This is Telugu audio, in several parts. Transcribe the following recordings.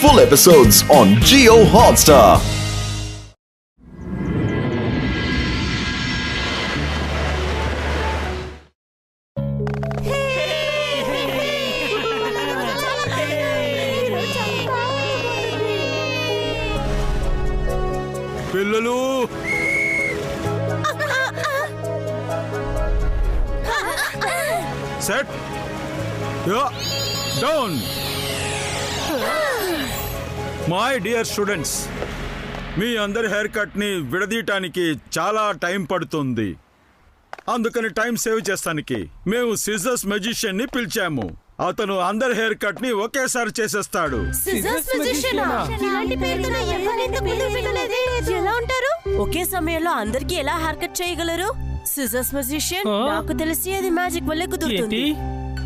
full episodes on Jio Hotstar. పిల్లలు sit down. My dear students, మీ అందరి హెయిర్ కట్ని విడదీయటానికి చాలా టైం పడుతుంది. అందుకని టైం సేవ్ చేస్తానికి మేము సిజర్స్ మెజిషియన్ ని పిలిచాము. అతను అందరి హెయిర్ కట్ ని ఒకేసారి చేసేస్తాడు. ఎలా ఉంటారు? ఒకే సమయంలో అందరికి ఎలా హెయిర్ కట్ చేయగలరు? సిజర్స్ మెజిషియన్ నాకు తెలిసి అది మ్యాజిక్ వల్లే కుదురుతుంది.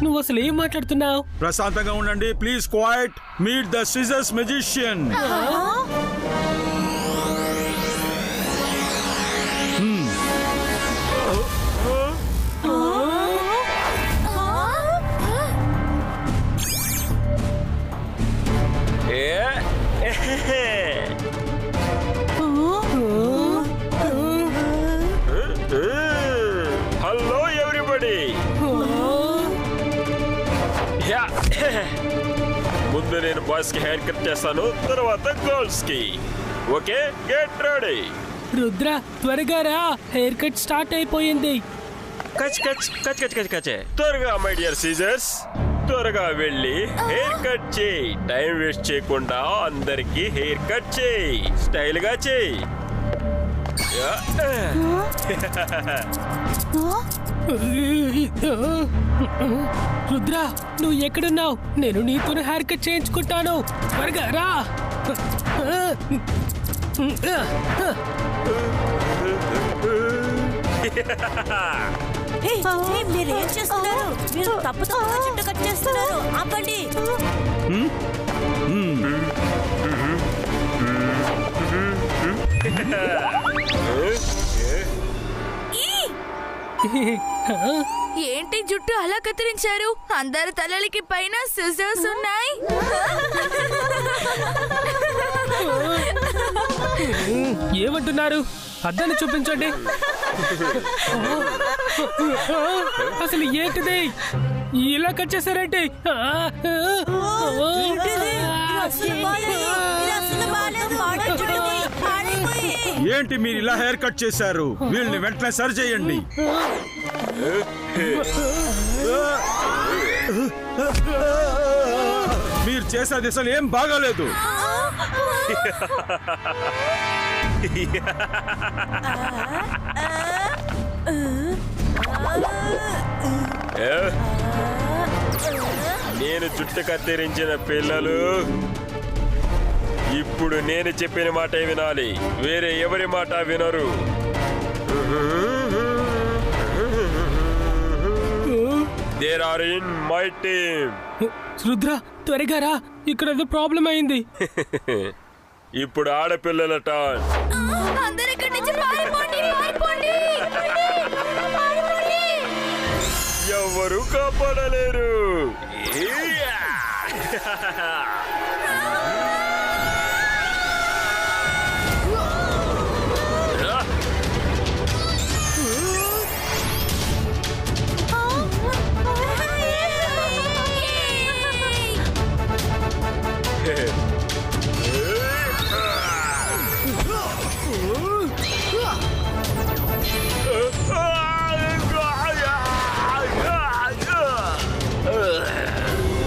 నువ్వు అసలు ఏం మాట్లాడుతున్నావు? ప్రశాంతంగా ఉండండి please. Quiet. Meet the scissors magician. Hello everybody. ముందు నేను బాయ్స్ కి హెయిర్ కట్ చేస్తాను, తర్వాత గర్ల్స్ కి. Okay, get ready. రుద్ర త్వరగా రా, హెయిర్ కట్ స్టార్ట్ అయిపోయింది. కచ్ కచ్ కచ్ కచ్ కచ్ కచ్. త్వరగా మై డియర్ సీజర్స్, త్వరగా వెళ్ళి హెయిర్ కట్ చేయి. టైం వేస్ట్ చేయకుండా అందరికి హెయిర్ కట్ చేయి. స్టైల్ గా చేయి. రుద్ర నువ్వు ఎక్కడున్నావు? నేను నీతో హెయిర్ కట్ చేయించుకుంటాను. త్వరగా రా. మీరేం చేస్తున్నారు? మీరు తప్పుతో చుట్టూ కట్ చేస్తున్నారు. ఆపండి. ఏంటి జుట్టు అలా కత్తిరించారు? అందరి తలలకి పైన సిజర్స్ ఉన్నాయి. ఏమంటున్నారు? అద్దాన్ని చూపించండి. అసలు ఏంటిది? ఇలా కట్ చేశారేంటి? ఏంటి మీరు ఇలా హెయిర్ కట్ చేశారు? వీళ్ళని వెంటనే సరి చేయండి. మీరు చేసేది అసలు ఏం బాగాలేదు. నేను జుట్టు కత్తిరించిన పిల్లలు, ఇప్పుడు నేను చెప్పిన మాట వినాలి. వేరే ఎవరి మాట వినరు. They are in my team. Rudra త్వరగా రా, ఇక్కడ ఏదో ప్రాబ్లం అయింది. ఇప్పుడు ఆడపిల్లల టర్న్. అందరూ ఇక్కడి నుంచి పారిపోండి, పారిపోండి. ఎవరు కాపాడలేరు.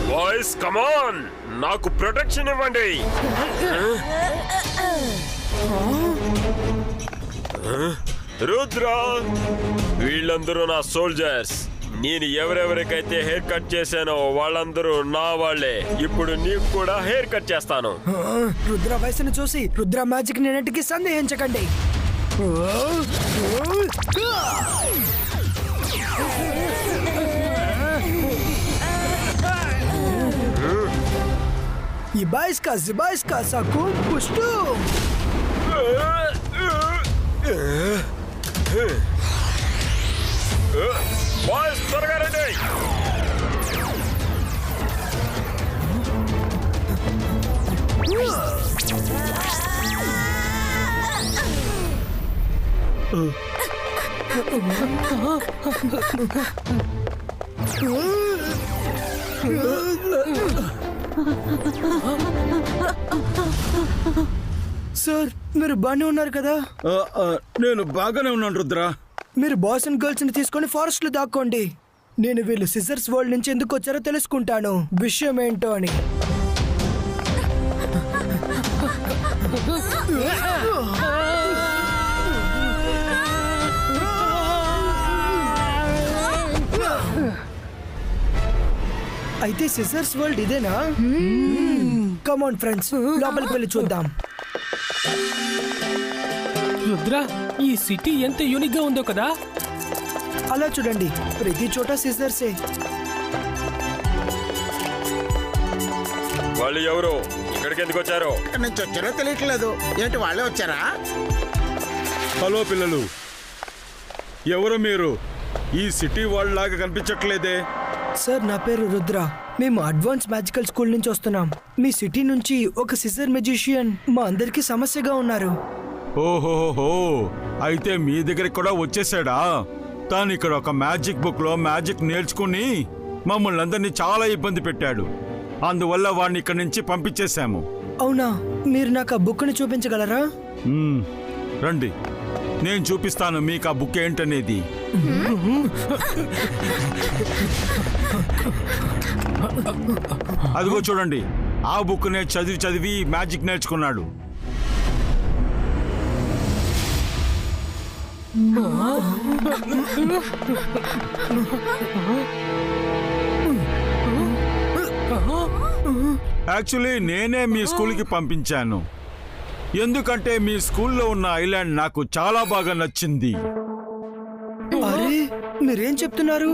బాయ్స్ కమ్ ఆన్, నాకు ప్రొటెక్షన్ ఇవ్వండి. రుద్ర, వీళ్ళందరూ నా సోల్జర్స్. నేను ఎవరెవరికైతే హెయిర్ కట్ చేశానో వాళ్ళందరూ నా వాళ్లే. ఇప్పుడు నీకు కూడా హెయిర్ కట్ చేస్తాను. రుద్ర వయసును చూసి రుద్ర మ్యాజిక్ నేటికి సందేహించకండి. Ibaiska sakum pushtu. బాయ్స్ త్వరగా రండి. సార్ మీరు బాగానే ఉన్నారు కదా? నేను బాగానే ఉన్నాను రుద్ర. మీరు బాయ్స్ అండ్ గర్ల్స్ ని తీసుకొని ఫారెస్ట్ లో దాక్కోండి. నేను వీళ్ళు సిజర్స్ వరల్డ్ నుంచి ఎందుకు వచ్చారో తెలుసుకుంటాను, విషయం ఏంటో అని. అయితే సిజర్స్ వరల్డ్ ఇదేనా? కమ్ ఆన్ ఫ్రెండ్స్, లోపలికి వెళ్ళి చూద్దాం. రుద్ర, ఈ సిటీ ఎంత యూనిక్ గా ఉందో కదా. అలా చూడండి, ప్రతి చోట సిజర్సే. వాళ్ళు ఎవరు? ఇక్కడికి ఎందుకు వచ్చారు? ఎక్కడి నుంచి వచ్చారో తెలియట్లేదు. ఏంటి వాళ్ళే వచ్చారా? హలో పిల్లలు, ఎవరు మీరు? ఈ సిటీ వాళ్ళ లాగా కనిపించట్లేదే. సార్, నా పేరు రుద్ర. మేము అడ్వాన్స్ మ్యాజికల్ స్కూల్ నుంచి వస్తున్నాం. మీ సిటీ నుంచి ఒక సిజర్ మెజిషియన్ మా అందరికి సమస్యగా ఉన్నారు. ఓహోహో, అయితే మీ దగ్గరికి కూడా వచ్చేసాడా? తాను ఇక్కడ ఒక మ్యాజిక్ బుక్ లో మ్యాజిక్ నేర్చుకుని మమ్మల్ని అందరినీ చాలా ఇబ్బంది పెట్టాడు. అందువల్ల వాడిని ఇక్కడి నుంచి పంపించేశాము. అవునా? మీరు నాకు ఆ బుక్ ని చూపించగలరా? రండి, నేను చూపిస్తాను మీకు ఆ బుక్ ఏంటనేది. అదిగో చూడండి, ఆ బుక్ నే చదివి చదివి మ్యాజిక్ నేర్చుకున్నాడు. యాక్చువల్లీ నేనే మీ స్కూల్కి పంపించాను, ఎందుకంటే మీ స్కూల్లో ఉన్న ఐలాండ్ నాకు చాలా బాగా నచ్చింది. అరే, మీరేం చెప్తున్నారు?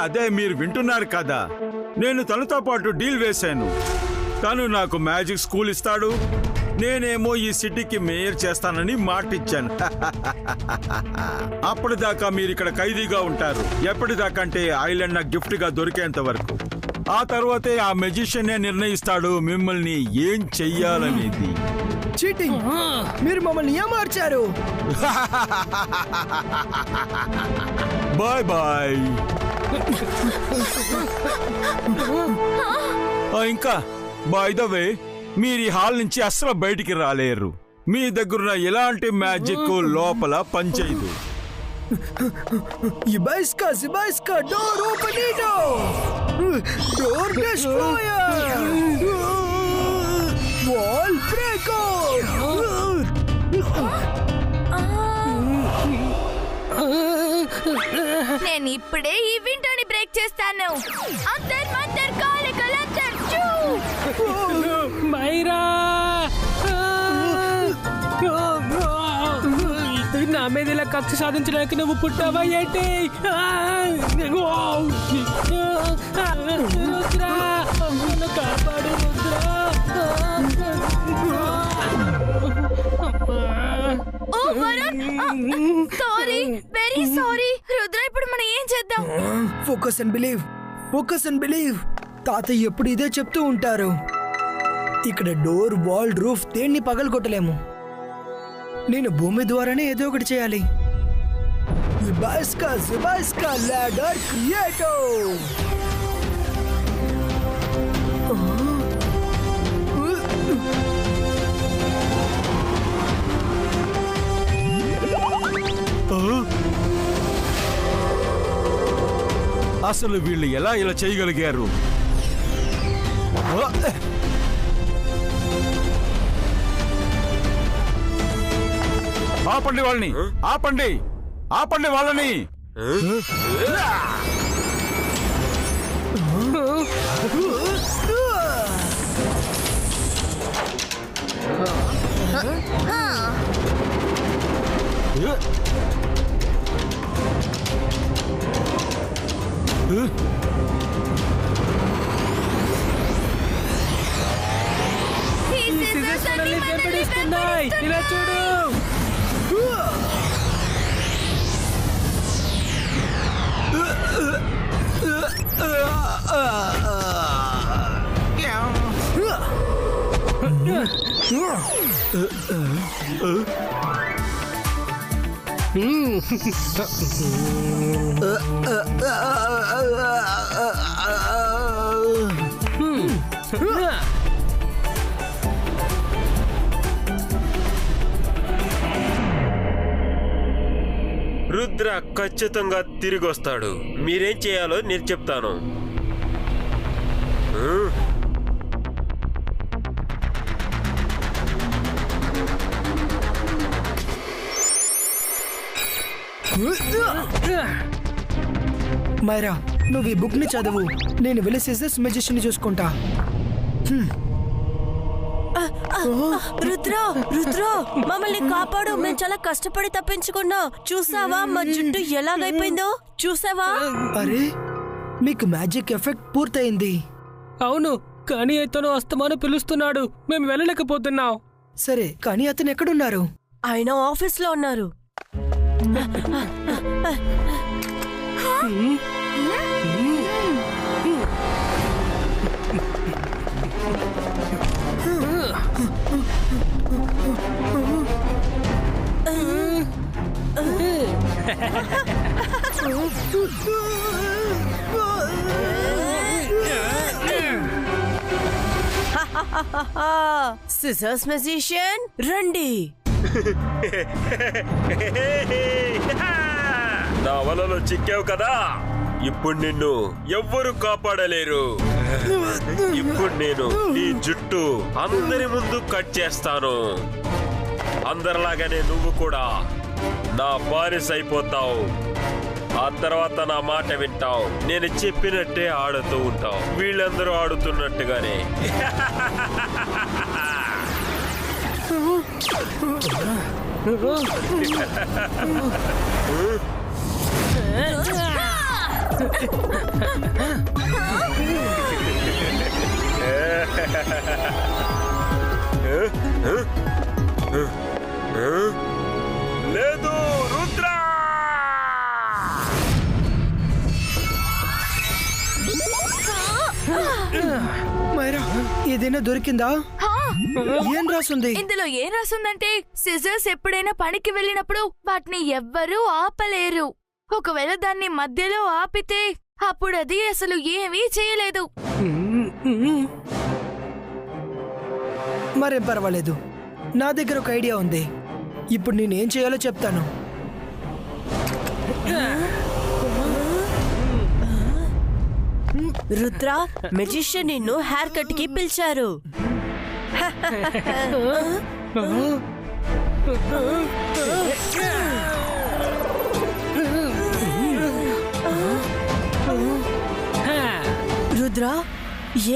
అదే మీరు వింటున్నారు కదా. నేను తనతో పాటు డీల్ వేశాను. తను నాకు మ్యాజిక్ స్కూల్ ఇస్తాడు, నేనేమో ఈ సిటీకి మేయర్ చేస్తానని మాటిచ్చాను. అప్పటిదాకా మీరు ఇక్కడ ఖైదీగా ఉంటారు. ఎప్పటిదాకా అంటే ఐలాండ్ నాకు గిఫ్ట్ గా దొరికేంత వరకు. ఆ తర్వాతే ఆ మెజిషియన్ నిర్ణయిస్తాడు మిమ్మల్ని ఏం చెయ్యాలనేది. చీటింగ్! మీరు మమ్మల్ని ఏమార్చారు. Boy boy. ఇంకా బై ద వే, మీరు ఈ హాల్ నుంచి అస్సలు బయటికి రాలేరు. మీ దగ్గర ఎలాంటి మ్యాజిక్ లోపల పనిచేయదు. ఇబైస్కా సిబైస్కా డోర్ ఓపెనిటో, డోర్ డిస్ట్రాయర్, వాల్ బ్రేకర్. నేను ఇప్పుడే ఈ విండోని బ్రేక్ చేస్తాను. అంతర్ మంతర్ కాలికలంతర్ చూ. మైరా, నా మీద ఇలా కక్ష సాధించడానికి నువ్వు పుట్టావా ఏంటి? రుద్రా, నన్ను కాపాడు Rudra. Oh Varun, sorry, very sorry. Rudra, ఇప్పుడు మనం ఏం చేద్దాం? Focus and believe, focus and believe. తాతయ్య ఎప్పుడు ఇదే చెప్తూ ఉంటారు. ఇక్కడ డోర్, వాల్, రూఫ్ దేన్ని పగలగొట్టలేము. నేను భూమి ద్వారానే ఏదో ఒకటి చేయాలి. ఇబైస్కా సిబైస్కా లాడర్ క్రియేటో. అసలు వీళ్ళు ఎలా ఇలా చేయగలిగారు? ఆపండి వాళ్ళని, ఆపండి, ఆపండి వాళ్ళని. ఇలా చూడు. రుద్ర ఖచ్చితంగా తిరిగి వస్తాడు. మీరేం చేయాలో నేను చెప్తాను. మైరా, నువ్వు ఈ బుక్ ని చదువు. నేను వెళ్ళి సిజర్స్ మెజిషియన్ చూసుకుంటా. రుద్ర రుద్ర మమ్మల్ని కాపాడు. మేము చాలా కష్టపడి తప్పించుకున్నాం. చూసావా మా జుట్టు ఎలాగైపోయిందో? చూసావా? అరే, మీకు మ్యాజిక్ ఎఫెక్ట్ పూర్తయింది. అవును, కానీ అతను అస్తమాను పిలుస్తున్నాడు. మేము వెళ్ళలేకపోతున్నాం. సరే, కానీ అతను ఎక్కడున్నారు? ఆయన ఆఫీస్ లో ఉన్నారు. సిజర్స్ మెజిషియన్ రండి. నా వలలో చిక్కావు కదా, ఇప్పుడు నిన్ను ఎవ్వరు కాపాడలేరు. ఇప్పుడు నేను నీ జుట్టు అందరి ముందు కట్ చేస్తాను. అందరిలాగానే నువ్వు కూడా నా బానిస అయిపోతావు. ఆ తర్వాత నా మాట వింటావు. నేను చెప్పినట్టే ఆడుతూ ఉంటావు. వీళ్ళందరూ ఆడుతున్నట్టుగానే. లేదు రుద్ర, మైరా, ఏదైనా దొరికిందా? ఏం రాసుంది? ఇందులో ఏం రాసుందంటే సిజర్స్ ఎప్పుడైనా పనికి వెళ్ళినప్పుడు వాటిని ఎవ్వరూ ఆపలేరు. ఒకవేళ దాన్ని మధ్యలో ఆపితే అప్పుడు అది అసలు ఏమీ చేయలేదు. మరేం పర్వాలేదు, నా దగ్గర ఒక ఐడియా ఉంది. ఇప్పుడు నేనేం చేయాలో చెప్తాను. రుద్ర, మెజిషియన్ నిన్ను హెయిర్ కట్ కి పిలిచారు. రుద్ర,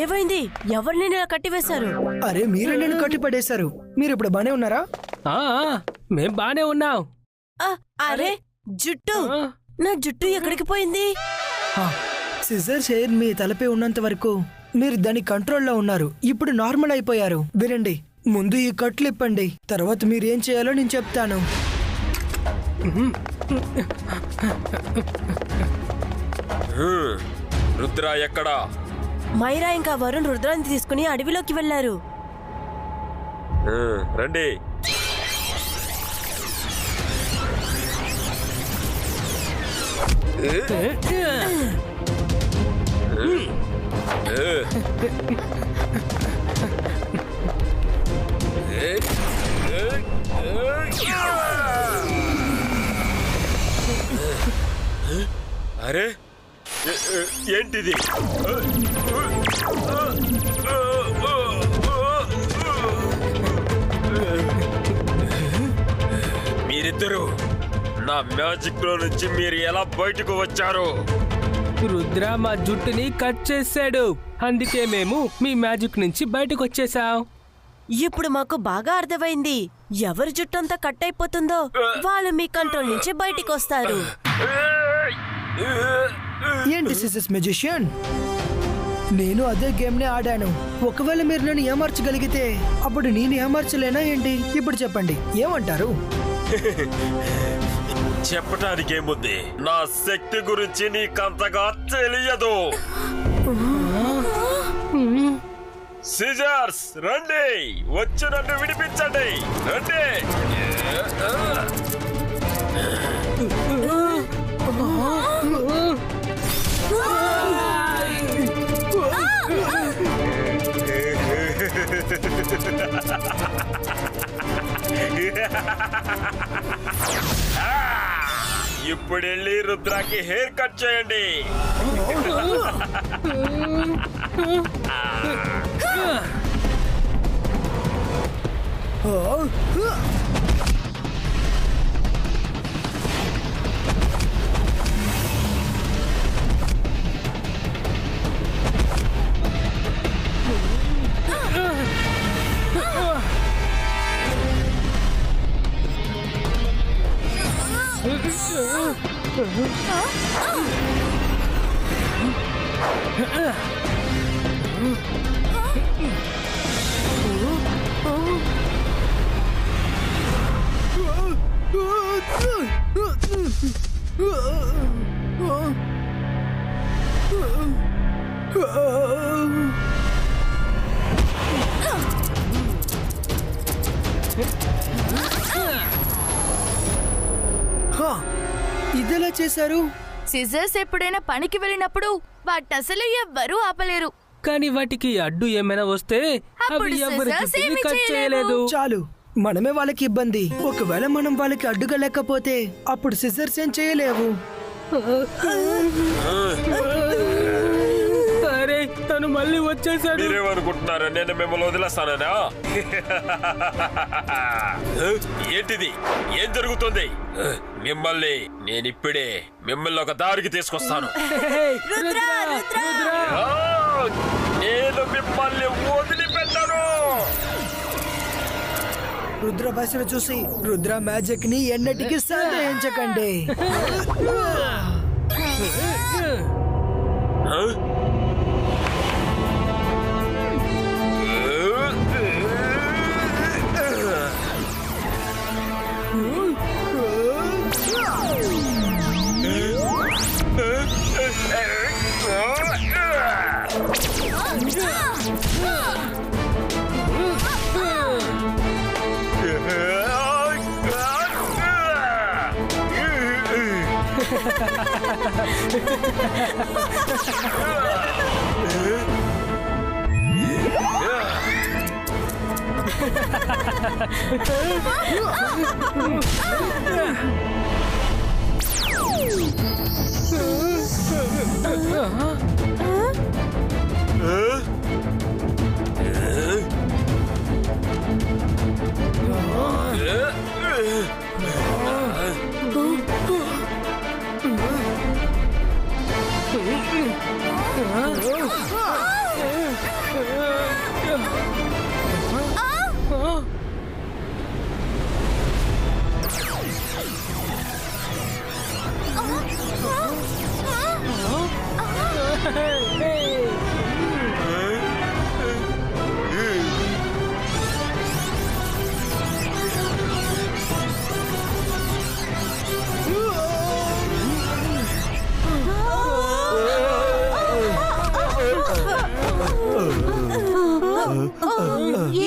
ఏమైంది? ఎవరిని ఇలా కట్టివేశారు? అరే, మీరే నన్ను కట్టిపడేశారు. మీరు ఇప్పుడు బానే ఉన్నారా? మేం బానే ఉన్నాం. అరే, జుట్టు, నా జుట్టు ఎక్కడికి పోయింది? సిజర్స్ హెయిర్ మీ తలపై ఉన్నంత వరకు మీరు దాని కంట్రోల్లో ఉన్నారు. ఇప్పుడు నార్మల్ అయిపోయారు. వినండి, ముందు ఈ కట్లు ఇప్పండి, తర్వాత మీరు ఏం చేయాలో నేను చెప్తాను. రుద్ర ఎక్కడా? మైరా ఇంకా వరుణ్ రుద్రాన్ని తీసుకుని అడవిలోకి వెళ్లారు. రండి. అరే, ఏంటిది? మీరిద్దరు నా మ్యాజిక్ లో నుంచి మీరు ఎలా బయటకు వచ్చారు? రుద్ర మా జుట్టుని కట్ చేశాడు. అందుకే మేము మీ మ్యాజిక్ నుంచి బయటకు వచ్చేసాం. ఇప్పుడు మాకు బాగా అర్థమైంది. ఎవరి జుట్టు అంతా కట్ అయిపోతుందో వాళ్ళు మీ కంట్రోల్ నుంచి బయటికి వస్తారు. ఏంటి సిజర్స్ మెజిషియన్, నేను అదే గేమ్ నే ఆడాను. ఒకవేళ మీరు నన్ను ఏమార్చగలిగితే అప్పుడు నేను ఏమార్చలేనా ఏంటి? ఇప్పుడు చెప్పండి, ఏమంటారు? చెప్పటానికేముంది, నా శక్తి గురించి నీకంతగా తెలియదు. సిజర్స్ రండి, వచ్చి నన్ను విడిపించండి. రండి. ఇప్పుడు వెళ్ళి రుద్రాకి హెయిర్ కట్ చేయండి. ఇదెలా చేశారు? సిజర్స్ ఎప్పుడైనా పనికి వెళ్ళినప్పుడు వాటిని అసలు ఎవ్వరూ ఆపలేరు. కానీ వాటికి అడ్డు ఏమైనా వస్తే అప్పుడు అవి ఎవరి scissors జుట్టుని ఏమీ కట్ చేయలేవు. చేయలేదు. చాలు, మనమే వాళ్ళకి ఇబ్బంది. ఒకవేళ మనం వాళ్ళకి అడ్డుగా లేకపోతే అప్పుడు సిజర్స్ ఏం చేయలేవు. అరే తను మళ్ళీ వచ్చేసాడు. మీరేమనుకుంటున్నారా నేను మిమ్మల్ని వదిలేస్తానా? ఏంటిది? ఏం జరుగుతుంది? మిమ్మల్ని నేనిప్పుడే మిమ్మల్ని ఒక దారికి తీసుకొస్తాను. నేను మిమ్మల్ని వదిలిపెట్టాను. రుద్ర భాషను చూసి రుద్ర మ్యాజిక్ ని ఎన్నటికీ సందేహించకండి.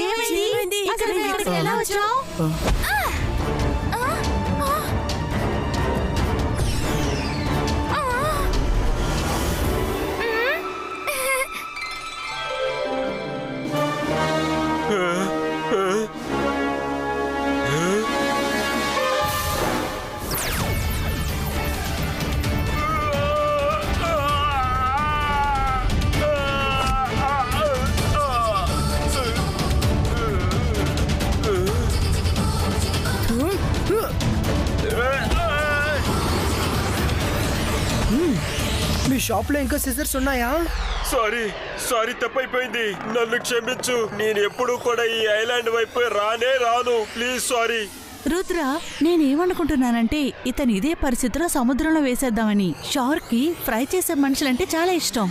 ఏమైంది? ఇక్కడికి ఎలా వచ్చావు? మీ షాప్ లో ఇంకా సిజర్స్ ఉన్నాయా? సారీ తప్పైపోయింది. నన్ను క్షమించు. నేను ఎప్పుడు కూడా ఈ ఐలాండ్ వైపు రాను. Please sorry. రుద్ర, నేనేమనుకుంటున్నానంటే ఇతను ఇదే పరిస్థితిలో సముద్రంలో వేసేద్దామని. షార్క్ కి ఫ్రై చేసే మనుషులంటే చాలా ఇష్టం.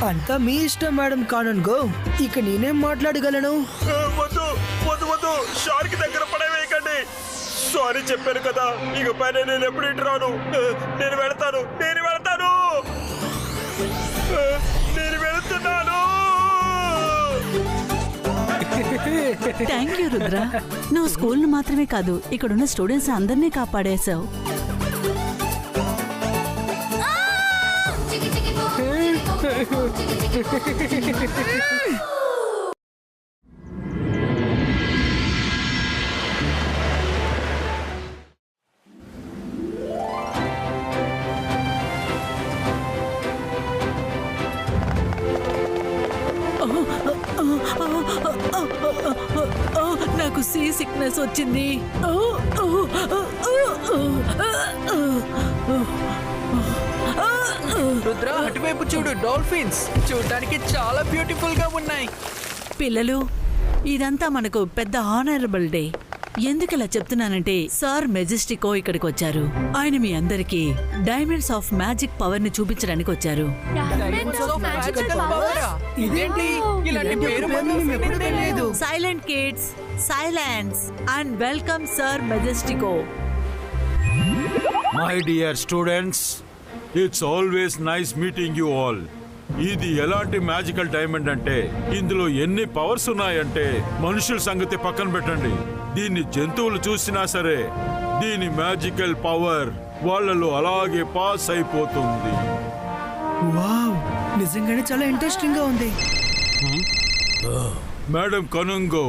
అంతా మీ ఇష్టం మేడం కానన్ గో. ఇక నేనేం మాట్లాడగలను? వద్దు షార్క్ దగ్గర పడవేయకండి. సారీ చెప్పాను కదా, ఇక పైన నేను ఎప్పుడు ఇటు రాను. నేను వెళ్తున్నాను. Thank you Rudra. నువ్వు స్కూల్ను మాత్రమే కాదు ఇక్కడున్న స్టూడెంట్స్ అందరినీ కాపాడేశావు. నాకు సీ సిక్నెస్ వచ్చింది. రుద్ర అటువైపు చూడు, డాల్ఫిన్స్ చూడడానికి చాలా బ్యూటిఫుల్ గా ఉన్నాయి. పిల్లలు, ఇదంతా మనకు పెద్ద ఆనరబుల్ డే. ఎందుకు ఇలా చెప్తున్నానంటే సార్ మెజెస్టికో ఇక్కడికి వచ్చారు. ఆయన మీ అందరికి డైమండ్స్ ఆఫ్ మ్యాజిక్ పవర్ ని చూపించడానికి వచ్చారు. ఇదేంటి ఇలాంటి పేరు మేము ఎప్పుడు తెలియదు. Silent kids, silence and welcome sir Majestico. My dear students, it's always nice meeting you all. ఇది ఎలాంటి మ్యాజికల్ డైమండ్ అంటే ఇందులో ఎన్ని పవర్స్ ఉన్నాయంటే మనుషుల సంగతి పక్కన పెట్టండి, దీన్ని జంతువులు చూసినా సరే దీని మ్యాజికల్ పవర్ వాళ్ళలో అలాగే పాస్ అయిపోతుంది. వావ్, నిజంగానే చాలా ఇంట్రెస్టింగ్ గా ఉంది. మేడం కనుంగో,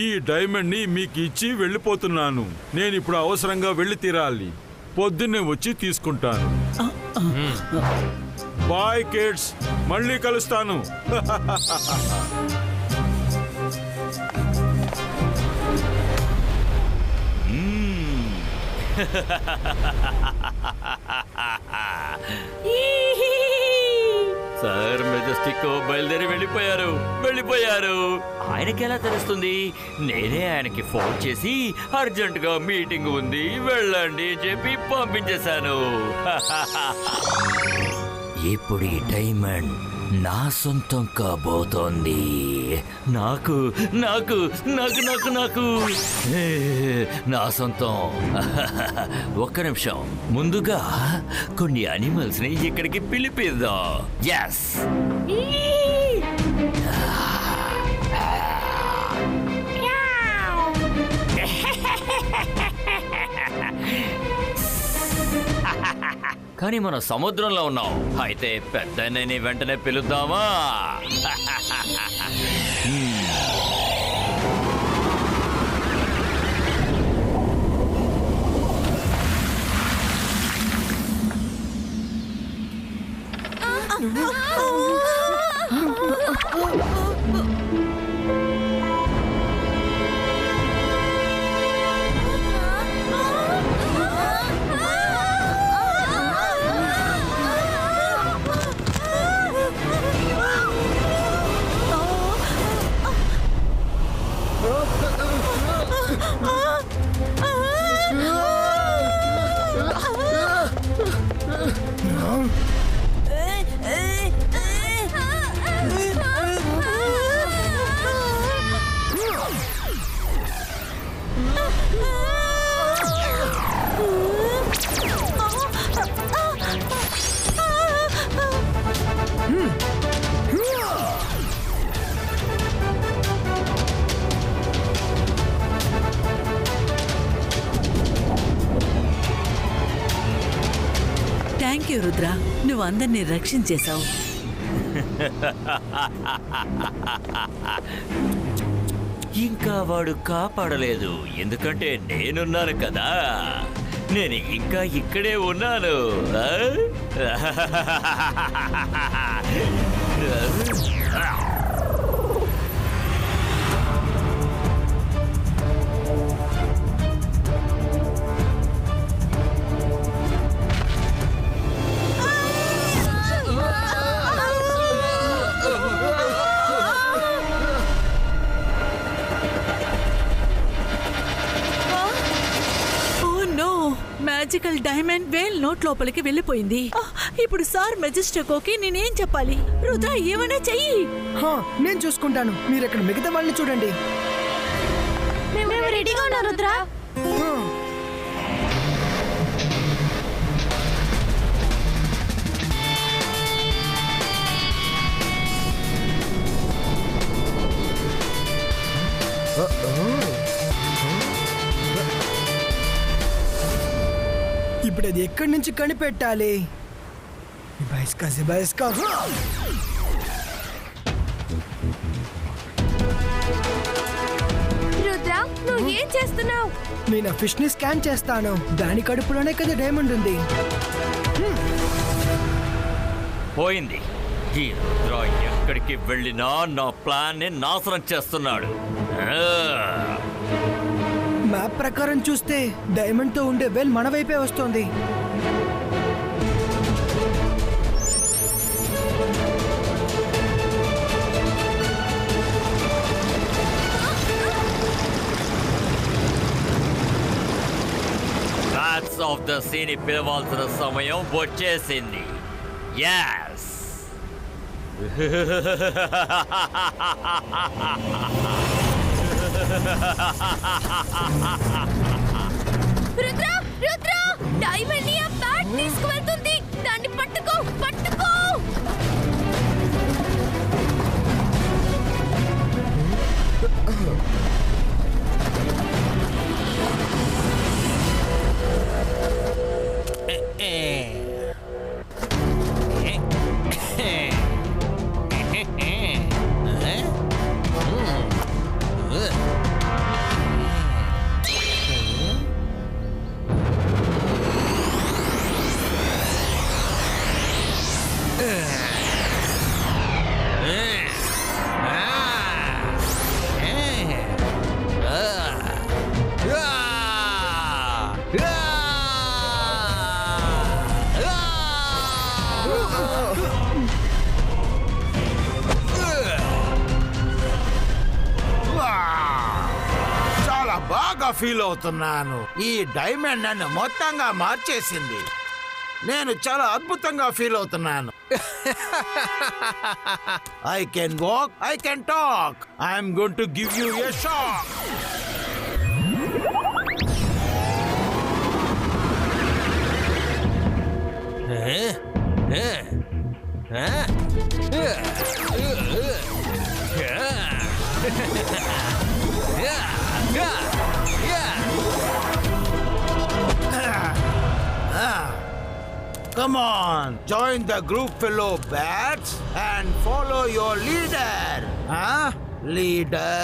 ఈ డైమండ్ ని మీకు ఇచ్చి వెళ్ళిపోతున్నాను. నేను ఇప్పుడు అవసరంగా వెళ్ళి తీరాలి. పొద్దున్నే వచ్చి తీసుకుంటాను. బాయ్ కిడ్స్, మళ్ళీ కలుస్తాను. సార్ మెజెస్టిక్ బయలుదేరి వెళ్ళిపోయారు. ఆయనకి ఎలా తెలుస్తుంది? నేనే ఆయనకి ఫోన్ చేసి అర్జెంట్ గా మీటింగ్ ఉంది వెళ్ళండి చెప్పి పంపించేశాను. ఇప్పుడు ఈ డైమండ్ నా సొంతం కాబోతోంది. నాకు నాకు నాకు నాకు నాకు నా సొంతం. ఒక్క నిమిషం, ముందుగా కొన్ని అనిమల్స్ ని ఇక్కడికి పిలిపిద్దాం. ఎస్, కానీ మనం సముద్రంలో ఉన్నాం. అయితే పెద్దన్నని వెంటనే పిలుద్దామా? థ్యాంక్ యూ రుద్ర, నువ్వు అందరినీ రక్షించేశావు. ఇంకా వాడు కాపాడలేదు, ఎందుకంటే నేనున్నాను కదా. నేను ఇంకా ఇక్కడే ఉన్నాను. మ్యాజికల్ డైమండ్ వేల్ నోట్ లోపలికి వెళ్ళిపోయింది. ఇప్పుడు సార్ మెజెస్టికోకి నేనేం చెప్పాలి? రుద్ర, ఏమైనా చెయ్యి. నేను చూసుకుంటాను, మీరు ఇక్కడ మిగతా వాళ్ళని చూడండి. మేము రెడీగా ఉన్నాం రుద్ర. ఇప్పుడు అది ఎక్కడి నుంచి కనిపెట్టాలి? జిబాయిస్కా రుద్ర, నువ్వు ఏం చేస్తున్నావు? నేను ఆ ఫిష్ ని స్కాన్ చేస్తాను. దాని కడుపులోనే కదా డైమండ్ ఉంది. పోయింది. ఈ రుద్ర ఎక్కడికి వెళ్ళినా నా ప్లాన్ ని నాశనం చేస్తున్నాడు. మ్యాప్ ప్రకారం చూస్తే డైమండ్ తో ఉండే వెల్ మన వైపే వస్తుంది. బ్యాట్స్ ఆఫ్ ద సీని పిలవాల్సిన సమయం వచ్చేసింది. Yes! రుద్ర, రుద్ర, డైమండ్ ని ఆ బ్యాట్ తీసుకువెళ్తుంది. దాన్ని పట్టుకో, పట్టుకో. చాలా బాగా ఫీల్ అవుతున్నాను. ఈ డైమండ్ నన్ను మొత్తంగా మార్చేసింది. నేను చాలా అద్భుతంగా ఫీల్ అవుతున్నాను. I can walk, I can talk. I'm going to give you a shock. Come on, join the group, fellow bats, and follow your leader. Huh? Leader.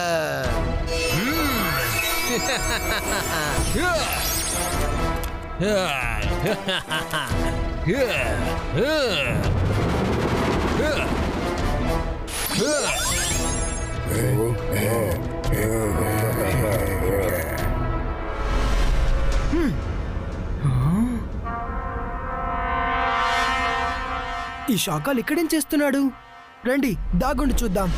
ఈ షాకాలు ఇక్కడేం చేస్తున్నాడు? రండి దాగుండి చూద్దాం.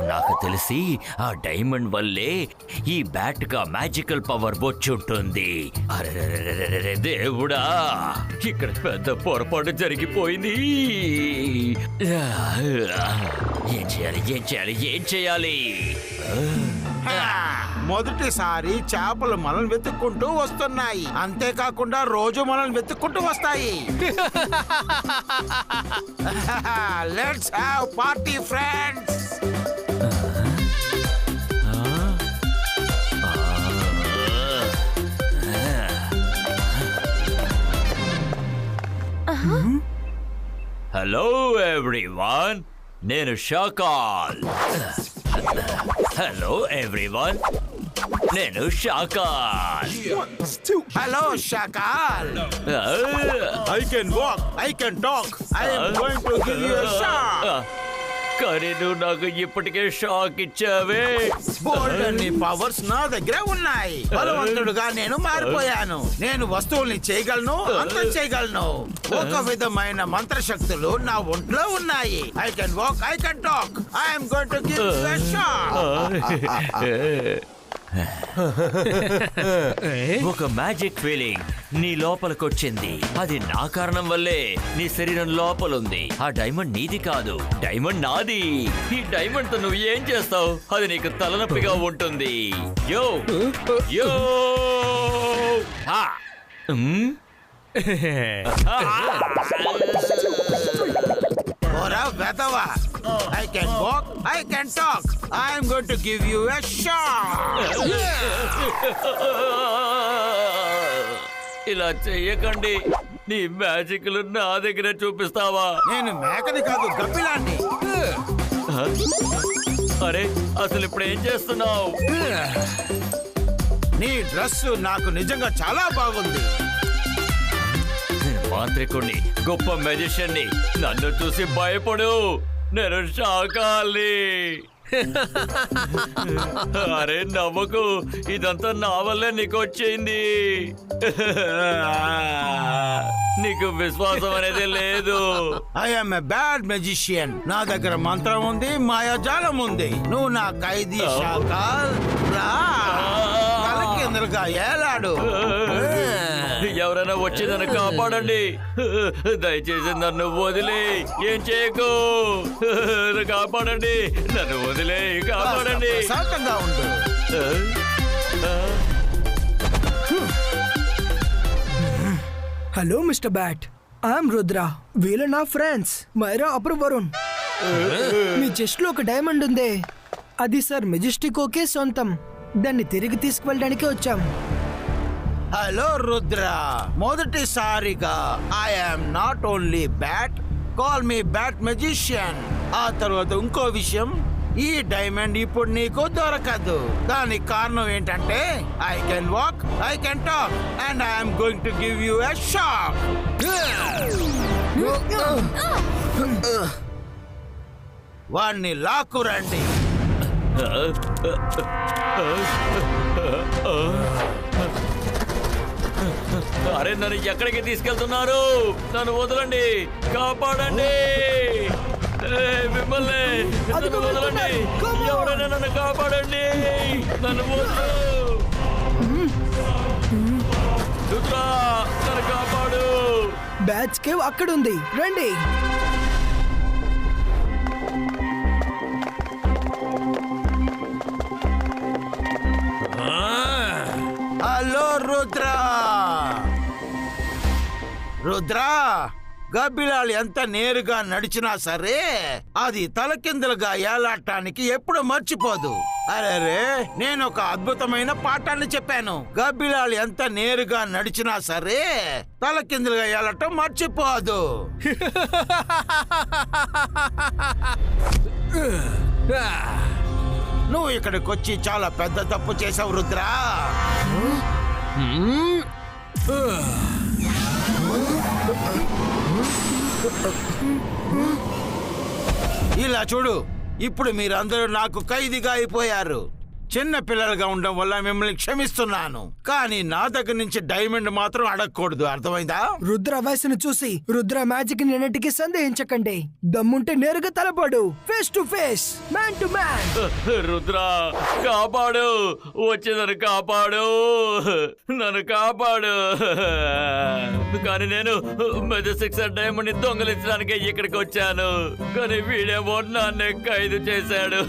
నాకు తెలిసి ఆ డైమండ్ వల్లే ఈ బ్యాట్ గా మ్యాజికల్ పవర్ వచ్చుంటుంది. అరెరెరెరెరెరె, దేవుడా, ఇక్కడ పెద్ద పొరపాటు జరిగిపోయింది. ఏం చేయాలి, ఏం చేయాలి, ఏం చేయాలి? మొదటిసారి చేపలు మనల్ని వెతుక్కుంటూ వస్తున్నాయి. అంతేకాకుండా రోజు మనల్ని వెతుక్కుంటూ వస్తాయి. Let's have party friends. Hello everyone, నేను షాకాల్. హలో ఎవ్రీవన్, నేను Shakaal. Hello Shakaal. I can walk, I can talk. I am going to give you a shock. కానీ నువ్వు నాకు ఇప్పటికే షాక్ ఇచ్చావే. బోల్డన్ని పవర్స్ నా దగ్గర ఉన్నాయి. బలవంతుడుగా నేను మారిపోయాను. నేను వస్తువుల్ని చేయగలను, అంతం చేయగలను. ఒక విధమైన మంత్రశక్తులు నా ఒంట్లో ఉన్నాయి. I can walk, I can talk. I am going to give you a shock. ఒక మ్యాజిక్ ఫీలింగ్ నీ లోపలికొచ్చింది. అది నా కారణం వల్లే నీ శరీరం లోపలుంది. ఆ డైమండ్ నీది కాదు, డైమండ్ నాది. ఈ డైమండ్ తో నువ్వు ఏం చేస్తావు? అది నీకు తలనొప్పిగా ఉంటుంది. యో యో ఆ. ఓరా వెధవా! I can walk, I can talk. I am going to give you a shot. ఇలా చెయ్యకండి. నీ మ్యాజిక్లు నా దగ్గర చూపిస్తావా? నేను మేకని కాదు, గబ్బిలాన్ని. అరే అసలు ఇప్పుడు ఏం చేస్తున్నావు? నీ డ్రెస్ నాకు నిజంగా చాలా బాగుంది. మాంత్రికుణ్ణి, గొప్ప మెజిషియన్ని. నన్ను చూసి భయపడు. నేను శాకాలి. అరే నవ్వకు, ఇదంతా నా వల్లే నీకు వచ్చింది. నీకు విశ్వాసం అనేది లేదు. I am a bad magician. నా దగ్గర మంత్రం ఉంది, మాయాజాలం ఉంది. నువ్వు నా ఖైదీ శాకాల్ రా, తలకిందులుగా ఏలాడు. ఎవరైనా వచ్చి నన్ను కాపాడండి. దయచేసి నన్ను వదిలే, ఏం చేయకు. కాపాడండి, నన్ను వదిలే, కాపాడండి. శాంతంగా ఉండు. Hello mister bat, I'm Rudra. వీళ్ళు నా ఫ్రెండ్స్ మైరా, అప్పుడు వరుణ్. మీ చెస్ట్ లో ఒక డైమండ్ ఉంది. అది సార్ మెజెస్టికోకే సొంతం. దాన్ని తిరిగి తీసుకువెళ్ళడానికి వచ్చాం. హలో రుద్ర, మొదటిసారిగా I am not only bad, call me bad magician. ఆ తర్వాత ఇంకో విషయం, ఈ డైమండ్ ఇప్పుడు నీకు దొరకదు. దానికి కారణం ఏంటంటే I can walk, I can talk and I'm going to give you a shock. వాణ్ణి లాక్కురండి. అరే నన్ను ఎక్కడికి తీసుకెళ్తున్నారు? నన్ను వదలండి, కాపాడండి. మిమ్మల్ని నన్ను వదలండి. ఎవరైనా నన్ను కాపాడండి. నన్ను వదలు. నన్ను కాపాడు. బ్యాచ్ కేవ్ అక్కడుంది, రండి. హలో రుద్ర. రుద్ర, గబ్బిలాలు ఎంత నేరుగా నడిచినా సరే అది తలకిందులుగా ఏలాటానికి ఎప్పుడు మర్చిపోదు. అరే, నేను ఒక అద్భుతమైన పాఠాన్ని చెప్పాను. గబ్బిలాలు ఎంత నేరుగా నడిచినా సరే తలకిందులుగా ఏలటం మర్చిపోదు. నువ్వు ఇక్కడికి వచ్చి చాలా పెద్ద తప్పు చేసావు రుద్ర. ఇలా చూడు, ఇప్పుడు మీరందరూ నాకు ఖైదీగా అయిపోయారు. చిన్న పిల్లలుగా ఉండడం వల్ల మిమ్మల్ని క్షమిస్తున్నాను, కానీ నా దగ్గర నుంచి డైమండ్ మాత్రం అడగకూడదు, అర్థమైందా? రుద్ర వయసును చూసి రుద్ర మ్యాజిక్ నిన్నటికి సందేహించకండి. దమ్ముంటే నేరుగా తలపడు, face to face, man to man. Rudra, కాపాడు, వచ్చి నన్ను కాపాడు, నన్ను కాపాడు. కానీ నేను మెజెస్టిక్ డైమండ్ ని దొంగలించడానికి ఇక్కడికి వచ్చాను, కానీ వీడేమో నన్ను ఖైదు చేశాడు.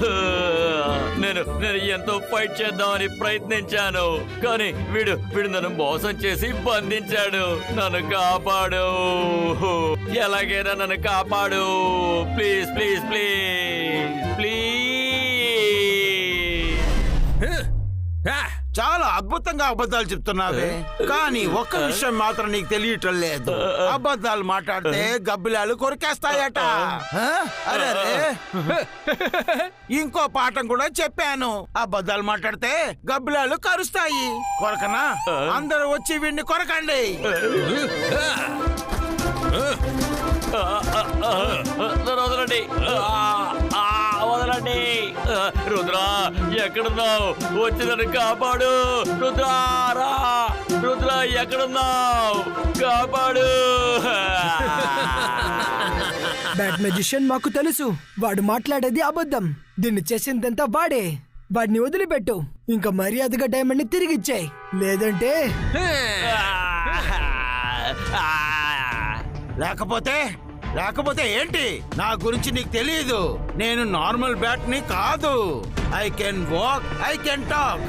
నేను ఎంతో ఫైట్ చేద్దామని ప్రయత్నించాను, కానీ వీడు నన్ను మోసం చేసి బంధించాడు. నన్ను కాపాడు, ఎలాగైనా నన్ను కాపాడు, ప్లీజ్ ప్లీజ్ ప్లీజ్ ప్లీజ్. చాలా అద్భుతంగా అబద్ధాలు చెప్తున్నావే, కానీ ఒక్క విషయం మాత్రం నీకు తెలియటం లేదు. అబద్ధాలు మాట్లాడితే గబ్బిలాలు కొరికేస్తాయట. అరే, ఇంకో పాఠం కూడా చెప్పాను. అబద్ధాలు మాట్లాడితే గబ్బిలాలు కరుస్తాయి. కొరకనా? అందరూ వచ్చి వీడిని కొరకండి. వదలండి, వదలండి. రుద్ర, ఎక్కడున్నావు? వచ్చి నన్ను కాపాడు. రుద్ర, రా. రుద్ర, ఎక్కడున్నావు? కాపాడు. బ్యాట్ మెజిషియన్ మాకు తెలుసు, వాడు మాట్లాడేది అబద్ధం. దీన్ని చేసిందంతా వాడే. వాడిని వదిలిపెట్టు. ఇంకా మర్యాదగా డైమండ్ ని తిరిగిచ్చేయి, లేదంటే లేకపోతే ఏంటి? నా గురించి నీకు తెలియదు. నేను నార్మల్ బ్యాట్ ని కాదు. I can walk, I can talk.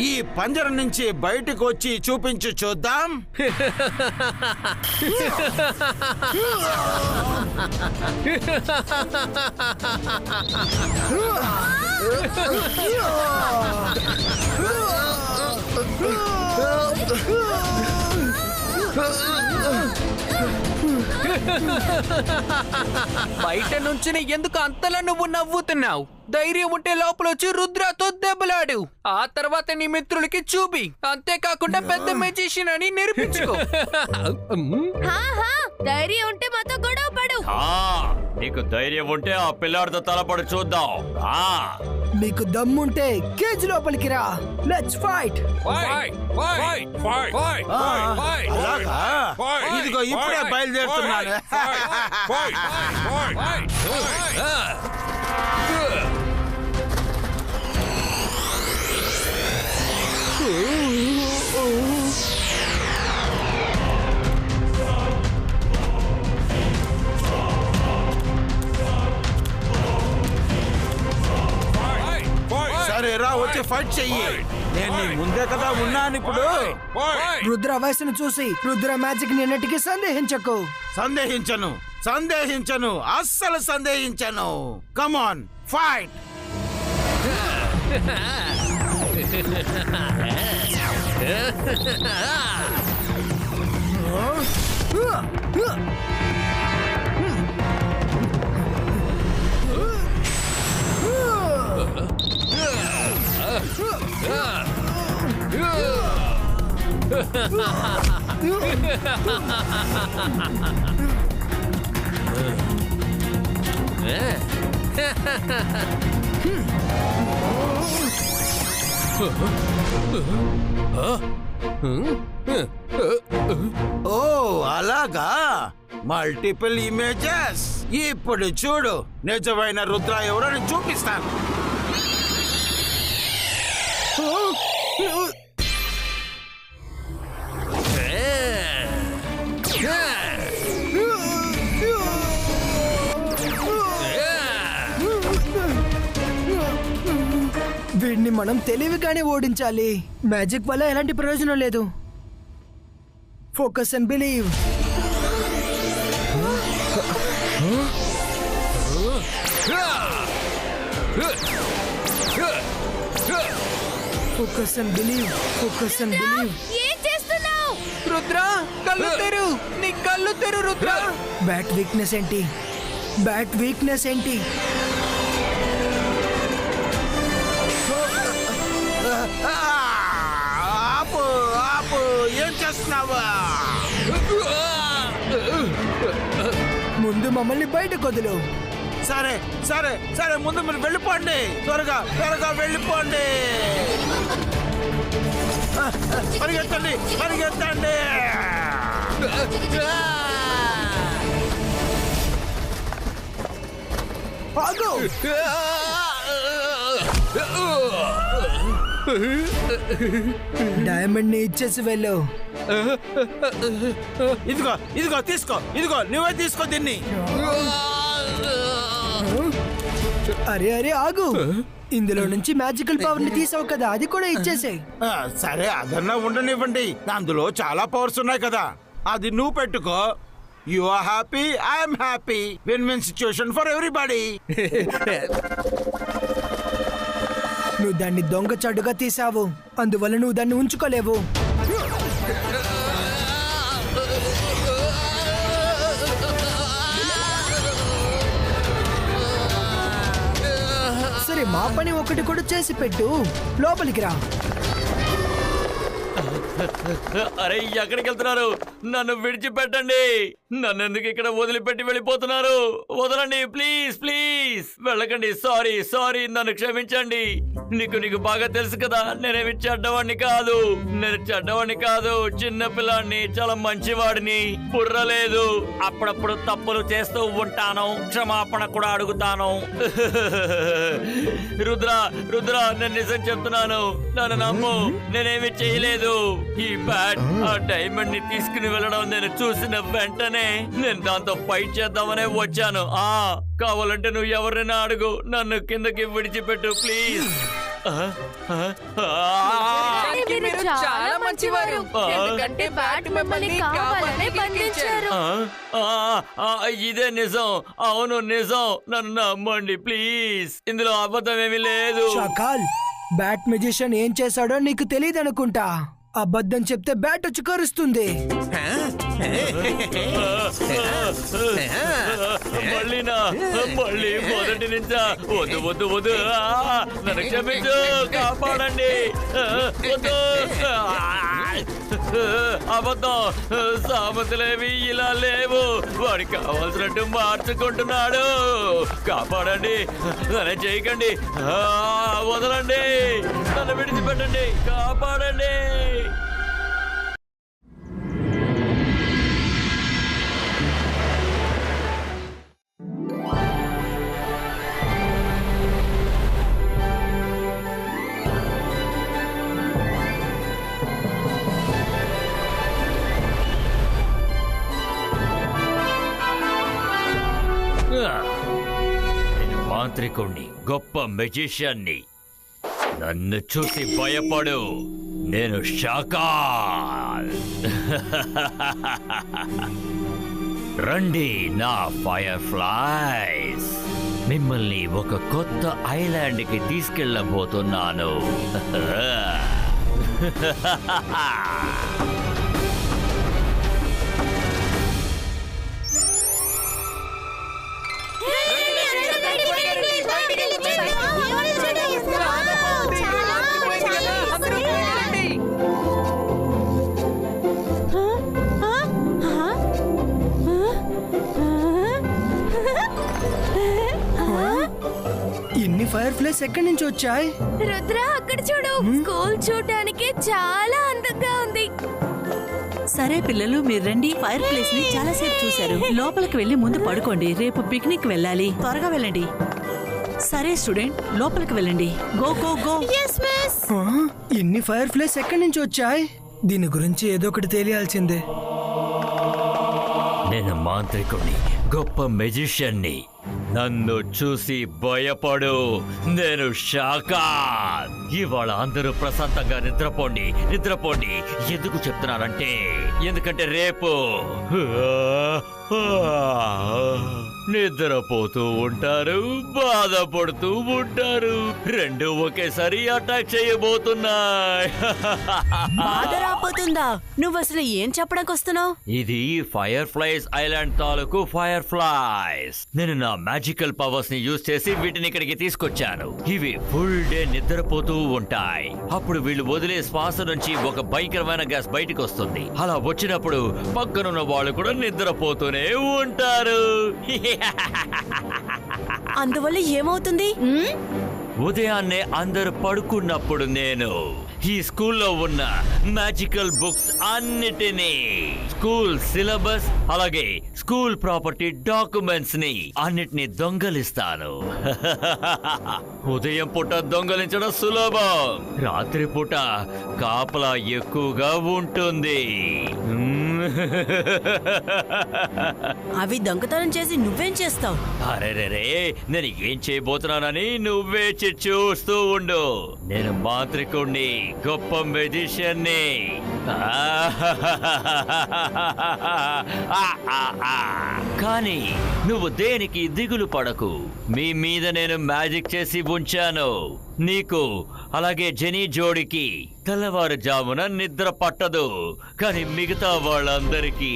ఈ పంజరం నుంచి బయటకు వచ్చి చూపించు చూద్దాం. బయట నుంచి ఎందుకు అంతలా నువ్వు నవ్వుతున్నావు? ధైర్యం ఉంటే లోపల వచ్చి రుద్రతో దెబ్బలాడు. ఆ తర్వాత నీ మిత్రులకి చూపి, అంతేకాకుండా పెద్ద మెజిషియన్ అని నిరూపించుకో. ధైర్యం ఉంటే మాతో గొడవ పడు. నీకు ధైర్యం ఉంటే ఆ పిల్లాడితో తలపడి చూద్దాం. మీకు దమ్ముంటే కేజ్ లోపలికి రా. Let's fight. అలాగా? ఇదిగో ఇప్పుడే బయలుదేరుతున్నాను. సరే రా, వచ్చి ఫైట్ చెయ్యి. నేను నీ ముందే కదా ఉన్నాను ఇప్పుడు. రుద్ర వయసును చూసి రుద్ర మ్యాజిక్ ని ఎన్నటికీ సందేహించకు. సందేహించను, అస్సలు సందేహించను. కమాన్, ఫైట్. ఓ అలాగా, మల్టిపుల్ ఇమేజెస్. ఇప్పుడు చూడు, నిజమైన రుద్ర ఎవరని చూపిస్తాను. వీడిని మనం తెలివిగానే ఓడించాలి. మ్యాజిక్ వల్ల ఎలాంటి ప్రయోజనం లేదు. Focus and believe. Focus and believe, focus and believe. ఏం చేస్తున్నావు? రుద్ర, కళ్ళు తెరు, నీ కళ్ళు తెరు రుద్ర. బ్యాట్ వీక్నెస్ ఏంటి? బ్యాట్ వీక్నెస్ ఏంటి? ఆపు, ఏం చేస్తున్నావా? ముందు మమ్మల్ని బయటకు వదులు. సరే సరే సరే, ముందు మీరు వెళ్ళిపోండి. త్వరగా వెళ్ళిపోండి. పరిగెత్తండి. ఆగు. డైమండ్ ని ఇచ్చేసి వెళ్ళు. ఇదిగో తీసుకో. నువ్వే తీసుకో దీన్ని. అరే ఆగు. ఇందులో నుంచి మ్యాజికల్ పవర్ ని తీసావు కదా, అది కూడా ఇచ్చేసాయి. సరే, అదన్నా ఉండనివ్వండి. అందులో చాలా పవర్స్ ఉన్నాయి కదా, అది నువ్వు పెట్టుకో. You are happy, I'm happy. Win situation for everybody. నువ్వు దాన్ని దొంగచాటుగా తీసావు, అందువల్ల నువ్వు దాన్ని ఉంచుకోలేవు. సరే, మా పని ఒకటి కూడా చేసి పెట్టు. లోపలికి రా. అరే ఎక్కడికి వెళ్తున్నారు? నన్ను విడిచిపెట్టండి. నన్ను ఎందుకు ఇక్కడ వదిలిపెట్టి వెళ్ళిపోతున్నారు? వదలండి ప్లీజ్ ప్లీజ్. వెళ్ళకండి. సారీ సారీ, నన్ను క్షమించండి. నీకు బాగా తెలుసు కదా, నేనేమి చెడ్డవాడిని కాదు. నేను చెడ్డవాడిని కాదు, చిన్న పిల్లాడిని, చాలా మంచివాడిని. బుర్రలేదు, అప్పుడప్పుడు తప్పులు చేస్తూ ఉంటాను, క్షమాపణ కూడా అడుగుతాను. రుద్ర రుద్ర, నేను నిజం చెప్తున్నాను, నన్ను నమ్ము. నేనేమి చేయలేదు. ఈ బ్యాట్, ఆ డైమండ్ ని తీసుకుని వెళ్ళడం నేను చూసిన వెంటనే నేను దాంతో ఫైట్ చేద్దామనే వచ్చాను. కావాలంటే నువ్వు ఎవరైనా అడుగు, నన్ను కిందకి విడిచిపెట్టు ప్లీజ్. మీరు చాలా మంచివారు, ఎందుకంటే బ్యాట్ మిమ్మల్ని కావాలనే బంధించారు. ఇదే నిజం. అవును నిజం, నన్ను నమ్మండి ప్లీజ్. ఇందులో అబద్ధం ఏమీ లేదు. షకాల్, బ్యాట్ మెజిషియన్ ఏం చేశాడో నీకు తెలియదు అనుకుంటా. అబద్ధం చెప్తే బ్యాట్ వచ్చి కరుస్తుంది. మళ్ళీ మొదటి నుంచా? వద్దు వద్దు వద్దు, నన్ను క్షమించు, కాపాడండి. వద్దు, అబద్ధం. సామెతలేవి ఇలా లేవు. వాడికి కావాల్సినట్టు మార్చుకుంటున్నాడు. కాపాడండి, నన్ను చేయకండి, వదలండి, నన్ను విడిచిపెట్టండి, కాపాడండి. నేను మాంత్రికుణ్ణి, గొప్ప మెజిషియన్ని. నన్ను చూసి భయపడు. నేను షకాల్. రండి నా ఫైర్ ఫ్లైస్, మిమ్మల్ని ఒక కొత్త ఐలాండ్ కి తీసుకెళ్ళబోతున్నాను. ఇన్ని ఫైర్ ఫ్లైస్ ఎక్కడి నుంచి వచ్చాయి? రుద్ర, అక్కడ చూడు. స్కూల్ చూడడానికి చాలా అందంగా ఉంది. సరే పిల్లలు, మీరు రండి. ఫైర్ ప్లేస్ ని చాలా సేపు చూశారు. లోపలికి వెళ్ళి ముందు పడుకోండి. రేపు పిక్నిక్ వెళ్ళాలి, త్వరగా వెళ్ళండి. సరే స్టూడెంట్, లోపలికి వెళ్ళండి. Go go go. ఇన్ని ఫైర్ ఫ్లైస్ ఎక్కడి నుంచి వచ్చాయి? దీని గురించి ఏదో ఒకటి తెలియాల్సిందే. నేను మాంత్రికుణ్ణి, గొప్ప మెజిషియన్ని. నన్ను చూసి భయపడు. నేను షకాల్. ఇవాళ అందరూ ప్రశాంతంగా నిద్రపోండి, నిద్రపోండి. ఎందుకు చెప్తున్నానంటే, ఎందుకంటే రేపు నిద్రపోతూ ఉంటారు, బాధపడుతూ ఉంటారు. రెండు ఒకేసారి అటాక్ చేయబోతున్నాయి. బాధ రాపోతుందా? నువ్వు అసలు ఏం చెప్పడానికి వస్తున్నావు? ఇది ఫైర్ ఫ్లైస్ ఐలాండ్ తాలూకు ఫైర్ ఫ్లైస్. నేను నా మ్యాజికల్ పవర్స్ ని యూజ్ చేసి వీటిని ఇక్కడికి తీసుకొచ్చాను. ఇవి ఫుల్ డే నిద్రపోతూ ఉంటాయి. అప్పుడు వీళ్ళు వదిలే శ్వాస నుంచి ఒక భయంకరమైన గ్యాస్ బయటకు వస్తుంది. అలా వచ్చినప్పుడు పక్కనున్న వాళ్ళు కూడా నిద్రపోతూనే ఉంటారు. అందువల్ల ఏమవుతుంది? ఉదయాన్నే అందరు పడుకున్నప్పుడు నేను ఈ స్కూల్లో ఉన్న మ్యాజికల్ బుక్స్ అన్నిటినీ, స్కూల్ సిలబస్, అలాగే స్కూల్ ప్రాపర్టీ డాక్యుమెంట్స్ ని అన్నిటినీ దొంగలిస్తాను. ఉదయం పూట దొంగలించడం సులభం, రాత్రి పూట కాపలా ఎక్కువగా ఉంటుంది. అవి దొంగతనం చేసి నువ్వేం చేస్తావు? అరే, నేను ఏం చేయబోతున్నానని నువ్వే చూస్తూ ఉండు. నేను మాంత్రికుణ్ణి, గొప్ప మెజిషియన్ని. కానీ నువ్వు దేనికి దిగులు పడకు. మీ మీద నేను మ్యాజిక్ చేసి ఉంచాను. నీకు అలాగే జెనీ జోడికి తెల్లవారుజామున నిద్ర పట్టదు, కానీ మిగతా వాళ్ళందరికీ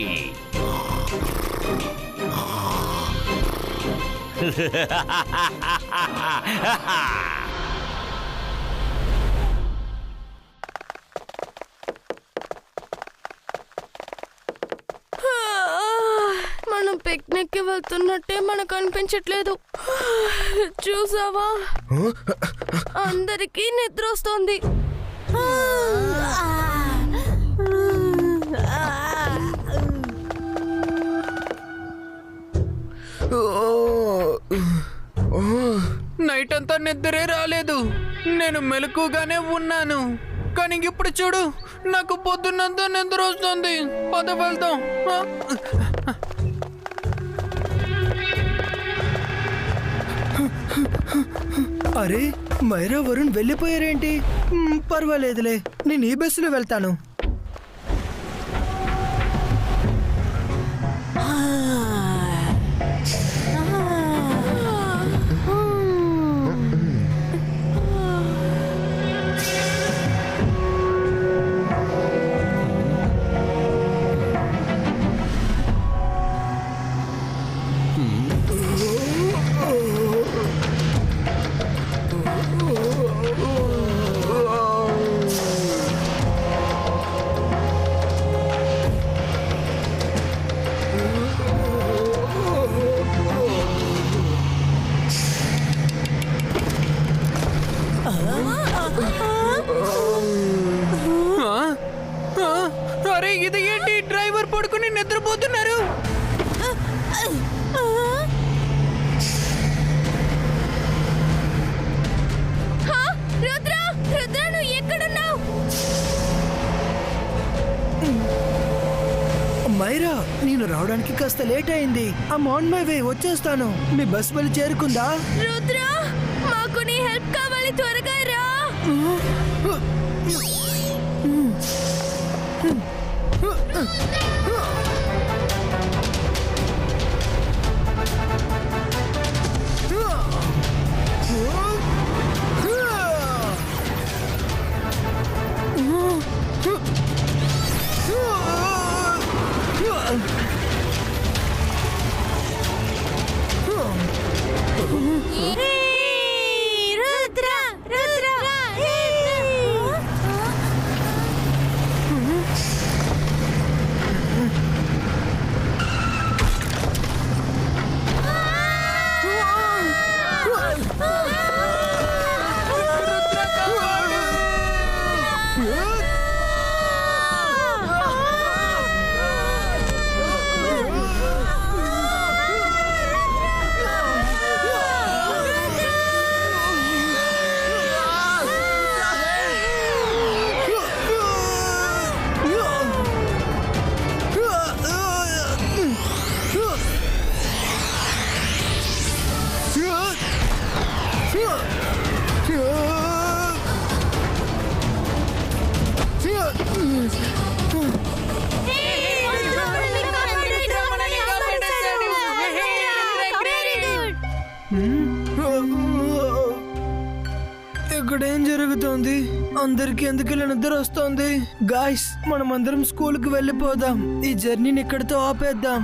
పిక్నిక్ కి వెళ్తున్నట్టే మనకు అనిపించట్లేదు. చూసావా, అందరికీ నిద్ర వస్తుంది. నైట్ అంతా నిద్రే రాలేదు. నేను మెలకుగానే ఉన్నాను. కానీ ఇప్పుడు చూడు, నాకు పొద్దున్నంతా నిద్ర వస్తుంది. పద వెళ్దాం. అరే, మైరా వరుణ్ వెళ్ళిపోయారేంటి? పర్వాలేదులే, నేను ఈ బస్సులో వెళ్తాను. అరే, ఇది ఏంటి? డ్రైవర్ పడుకుని నిద్రపోతున్నారు. రుద్ర, రుద్ర, నువ్వు ఎక్కడున్నావు? మైరా, నేను రావడానికి కాస్త లేట్ అయింది. ఐమ్ ఆన్ మై వే, వచ్చేస్తాను. మీ బస్ వెళ్ళి చేరుకుందా? రుద్ర, మాకు నీ హెల్ప్ కావాలి, త్వరగా రా. ఇక్కడేం జరుగుతోంది? అందరికి ఎందుకు నిద్ర వస్తోంది? గాయ్స్, మనం అందరం స్కూల్ కి వెళ్ళిపోదాం. ఈ జర్నీని ఇక్కడితో ఆపేద్దాం.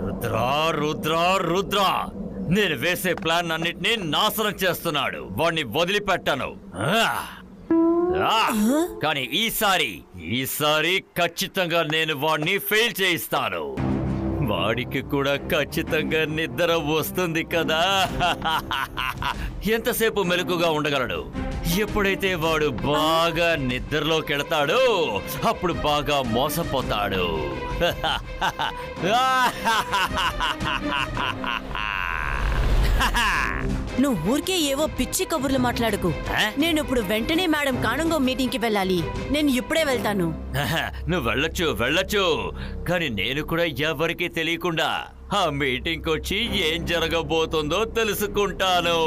రుద్రా రుద్రా రుద్రా, నేను వేసే ప్లాన్ అన్నిటినీ నాశనం చేస్తున్నాడు. వాడిని వదిలిపెట్టాను. కానీ ఈసారి ఖచ్చితంగా నేను వాడిని ఫెయిల్ చేయిస్తాను. వాడికి కూడా ఖచ్చితంగా నిద్ర వస్తుంది కదా. ఎంతసేపు మెలకుగా ఉండగలడు? ఎప్పుడైతే వాడు బాగా నిద్రలోకి వెళతాడో అప్పుడు బాగా మోసపోతాడు. నువ్వు ఊరికే ఏవో పిచ్చి కబుర్లు మాట్లాడుకు. నేను ఇప్పుడు వెంటనే మేడం కాణంగో మీటింగ్ కి వెళ్ళాలి. నేను ఇప్పుడే వెళ్తాను. నువ్వు వెళ్ళొచ్చు, కానీ నేను కూడా ఎవరికీ తెలియకుండా ఆ మీటింగ్ వచ్చి ఏం జరగబోతుందో తెలుసుకుంటాను.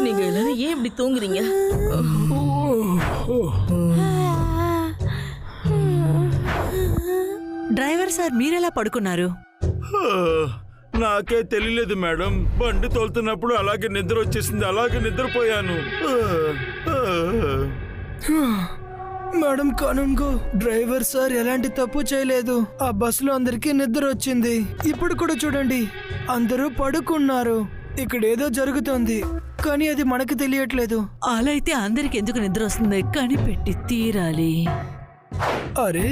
நீங்க எல்லாரும் ஏன் இப்படி தூங்குறீங்க? డ్రైవర్ సార్, మీరెలా పడుకున్నారు? నాకే తెలియలేదు మేడం. బండి తోలుతున్నప్పుడు అలాగే నిద్ర వచ్చేసింది. అలాగే నిద్రపోయాను. మేడం కానుంగో, డ్రైవర్ సార్ ఎలాంటి తప్పు చేయలేదు. ఆ బస్సులో అందరికీ నిద్ర వచ్చింది. ఇప్పుడు కూడా చూడండి, అందరూ పడుకున్నారు. ఇక్కడ ఏదో జరుగుతోంది, కానీ అది మనకు తెలియట్లేదు. అలా అయితే అందరికి ఎందుకు నిద్ర వస్తుంది? కనిపెట్టి తీరాలి. అరే,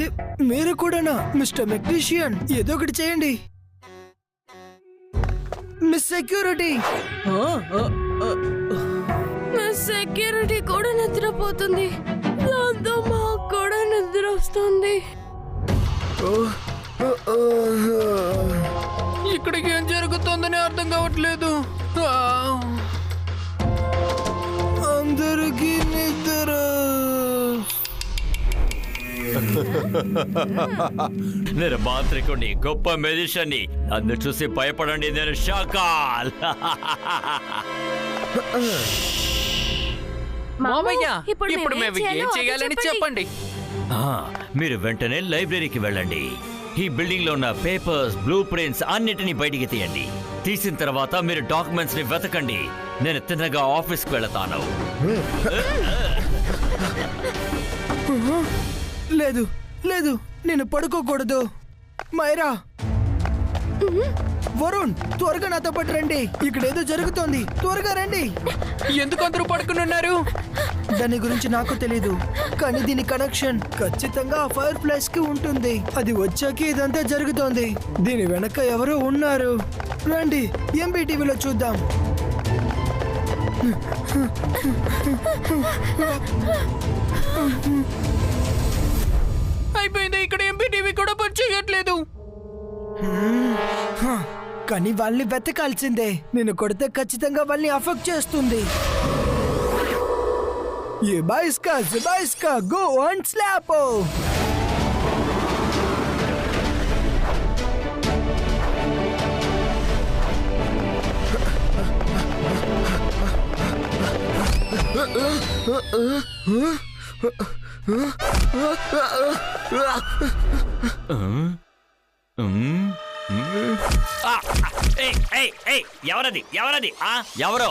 మీరు కూడానా మిస్టర్ మెగ్నీషియన్? ఏదో ఒకటి చేయండి. మిస్ సెక్యూరిటీ, సెక్యూరిటీ కూడా నిద్రపోతుంది. దాంతో మాకు కూడా నిద్ర వస్తుంది. ఇక్కడికి ఏం జరుగుతుందని అర్థం కావట్లేదు. అందరికీ నిద్ర. నేను మాంత్రికుడిని, గొప్ప మెజిషియన్ని. నన్ను చూసి భయపడండి, నేను షాకాల్. మామయ్య, ఇప్పుడు ఇప్పుడు మేము ఏం చేయాలని చెప్పండి. మీరు వెంటనే లైబ్రరీకి వెళ్ళండి. ఈ బిల్డింగ్ లో ఉన్న పేపర్స్, బ్లూ ప్రింట్స్ అన్నిటినీ బయటికి తీయండి. తీసిన తర్వాత మీరు డాక్యుమెంట్స్ ని వెతకండి. నేను తిన్నగా ఆఫీస్కి వెళతాను. లేదు లేదు, నేను పడుకోకూడదు. మైరా, వరుణ్, త్వరగా నాతో పాటు రండి. ఇక్కడ ఏదో జరుగుతోంది, త్వరగా రండి. ఎందుకు అందరూ పడుకుని ఉన్నారు? దాని గురించి నాకు తెలీదు, కానీ దీని కనెక్షన్ ఖచ్చితంగా ఆ ఫైర్ ప్లేస్ కి ఉంటుంది. అది వచ్చాక ఇదంతా జరుగుతోంది. దీని వెనక ఎవరో ఉన్నారు. రండి, ఎంబీటీవీలో చూద్దాం. అయిపోయింది, ఇక్కడ ఎంపీటీవీ కూడా పని చేయట్లేదు. కానీ వాళ్ళని వెతకాల్సిందే. నేను కొడితే ఖచ్చితంగా వాళ్ళని అఫెక్ట్ చేస్తుంది. ये 22 का गो ऑन स्लैपो. ఎవరది ఎవరది? ఎవరు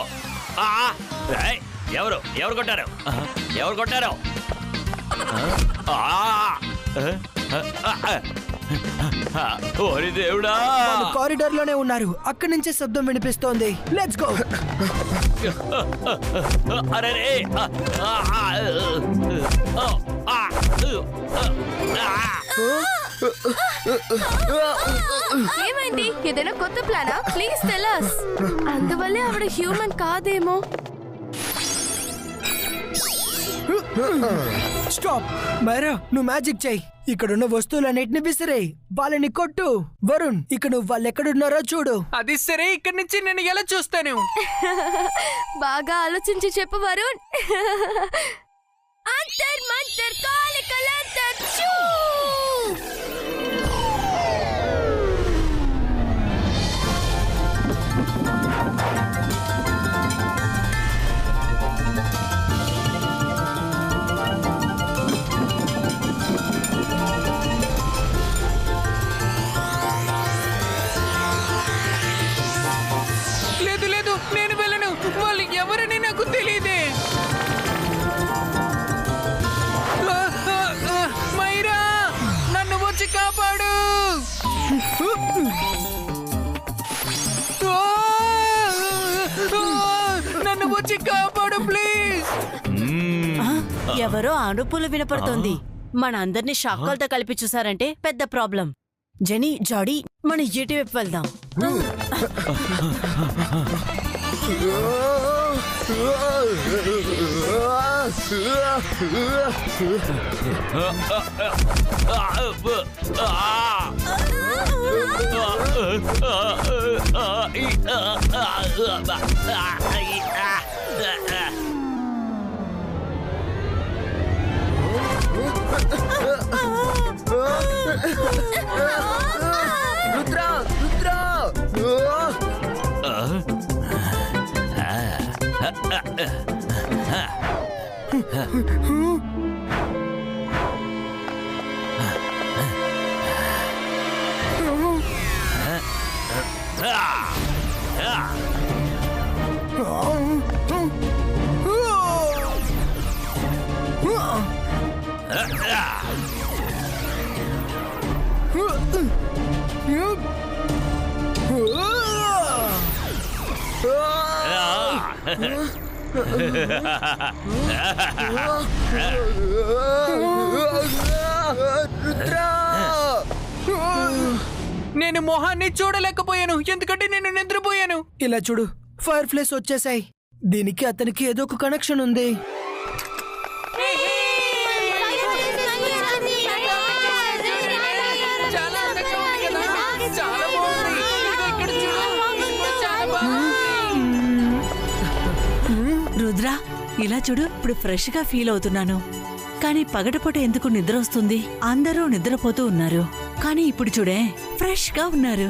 ఎవరు ఎవరు కొట్టారు? ఎవరు కొట్టారు? ఓరి దేవుడా! కారిడార్ లోనే ఉన్నారు. అక్కడి నుంచే శబ్దం వినిపిస్తోంది. Let's go. అరే ఏమైంది? ఏదైనా కొత్త ప్లానా? Please tell us. అందువల్లే ఆవిడ హ్యూమన్ కాదేమో. స్టాప్ మైరా, నువ్వు మ్యాజిక్ చెయ్యి. ఇక్కడున్న వస్తువులన్నిటిని విసిరేయ్. వాళ్ళని కొట్టు. వరుణ్, ఇక నువ్వు వాళ్ళు ఎక్కడున్నారో చూడు. అది సరే, ఇక్కడి నుంచి నేను ఎలా చూస్తాను? బాగా ఆలోచించి చెప్పు వరుణ్. అంతర్ మంతర్ కాలికలంతర్ చూ. లేదు లేదు, నేను వెళ్ళను. వాళ్ళు ఎవరని నాకు తెలియదే. మైరా, నన్ను వచ్చి కాపాడు. నన్ను వచ్చి కాపాడు ప్లీజ్. ఎవరో అరుపులు వినపడుతోంది. మనందరినీ షాక్లతో కలిపి చూసారంటే పెద్ద ప్రాబ్లం. జెనీ, జాడీ, మన ఇటువైపు వెళ్దాం. రుద్రా, రుద్రా. నేను మొహాన్ని చూడలేకపోయాను ఎందుకంటే నేను నిద్రపోయాను. ఇలా చూడు, ఫైర్ ఫ్లైస్ వచ్చేసాయి. దీనికి అతనికి ఏదో ఒక కనెక్షన్ ఉంది. చాలా అందంగా ఉంది కదా? చాలా బాగుంది. ఇదిగో ఇక్కడ చూడు. చాలా బాగుంది. రుద్ర, ఇలా చూడు, ఇప్పుడు ఫ్రెష్ గా ఫీల్ అవుతున్నాను. కానీ పగటిపూట ఎందుకు నిద్ర వస్తుంది? అందరూ నిద్రపోతూ ఉన్నారు, కానీ ఇప్పుడు చూడే ఫ్రెష్ గా ఉన్నారు.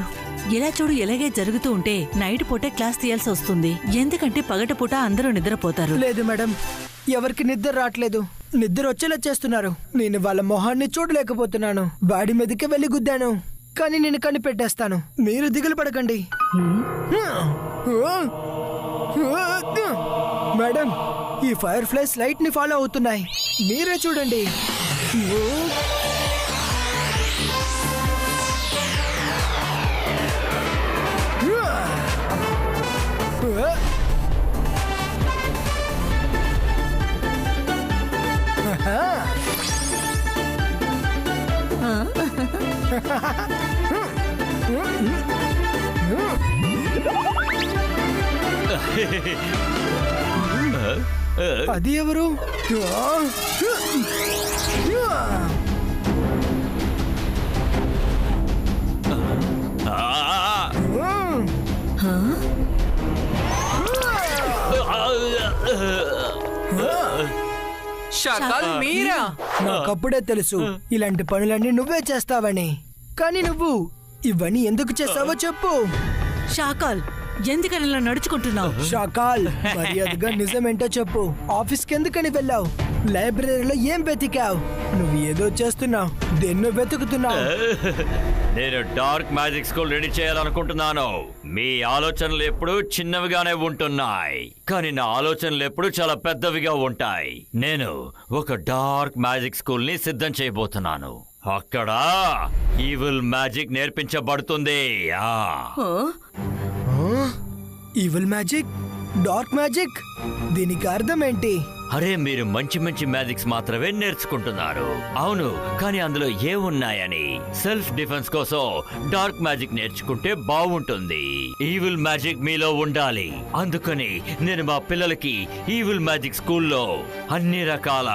ఇలా చూడు, ఇలాగే జరుగుతూ ఉంటే నైట్ పూటే క్లాస్ తీయాల్సి వస్తుంది. ఎందుకంటే పగటిపూట అందరూ నిద్రపోతారు. లేదు మేడం, ఎవరికి నిద్ర రావట్లేదు. నిద్ర వచ్చేలా చేస్తున్నారు. నేను వాళ్ళ మొహాన్ని చూడలేకపోతున్నాను. వాడి మీదకి వెళ్ళి గుద్దాను, కానీ నేను కనిపెట్టేస్తాను. మీరు దిగులు పడకండి. మేడం, ఈ ఫైర్ ఫ్లైస్ లైట్ ని ఫాలో అవుతున్నాయి. మీరే చూడండి. అది ఎవరు? షకాల్ మీరా? నాకప్పుడే తెలుసు ఇలాంటి పనులన్నీ నువ్వే చేస్తావని. కానీ నువ్వు ఇవన్నీ ఎందుకు చేస్తావో చెప్పు. షాకాల్, ఎందుకని ఇలా నడుచుకుంటున్నావు? షాకాల్, మర్యాదగా నిజమేంటో చెప్పు. ఆఫీస్కి ఎందుకని వెళ్ళావు? లైబ్రరీలో ఏం వెతికావు? నువ్వు ఏదో చేస్తున్నావు. దేన్నో వెతుకుతున్నావు. నేను డార్క్ మ్యాజిక్ స్కూల్ రెడీ చేయాలనుకుంటున్నాను. మీ ఆలోచనలు ఎప్పుడు చిన్నవిగానే ఉంటున్నాయి, కానీ నా ఆలోచనలు ఎప్పుడు చాలా పెద్దవిగా ఉంటాయి. నేను ఒక డార్క్ మ్యాజిక్ స్కూల్ ని సిద్ధం చేయబోతున్నాను. అక్కడ ఈవిల్ మ్యాజిక్ నేర్పించబడుతుంది. Evil magic? Dark magic? దీనికి అర్థం ఏంటి? అరే, మీరు మంచి మంచి మ్యాజిక్స్ మాత్రమే నేర్చుకుంటున్నారు. అవును, కానీ అందులో ఏమున్నాయని. సెల్ఫ్ డిఫెన్స్ కోసం డార్క్ మ్యాజిక్ నేర్చుకుంటే బాగుంటుంది. ఈవిల్ మ్యాజిక్ మీలో ఉండాలి. అందుకని నేను మా పిల్లలకి ఈవిల్ మ్యాజిక్ స్కూల్లో అన్ని రకాల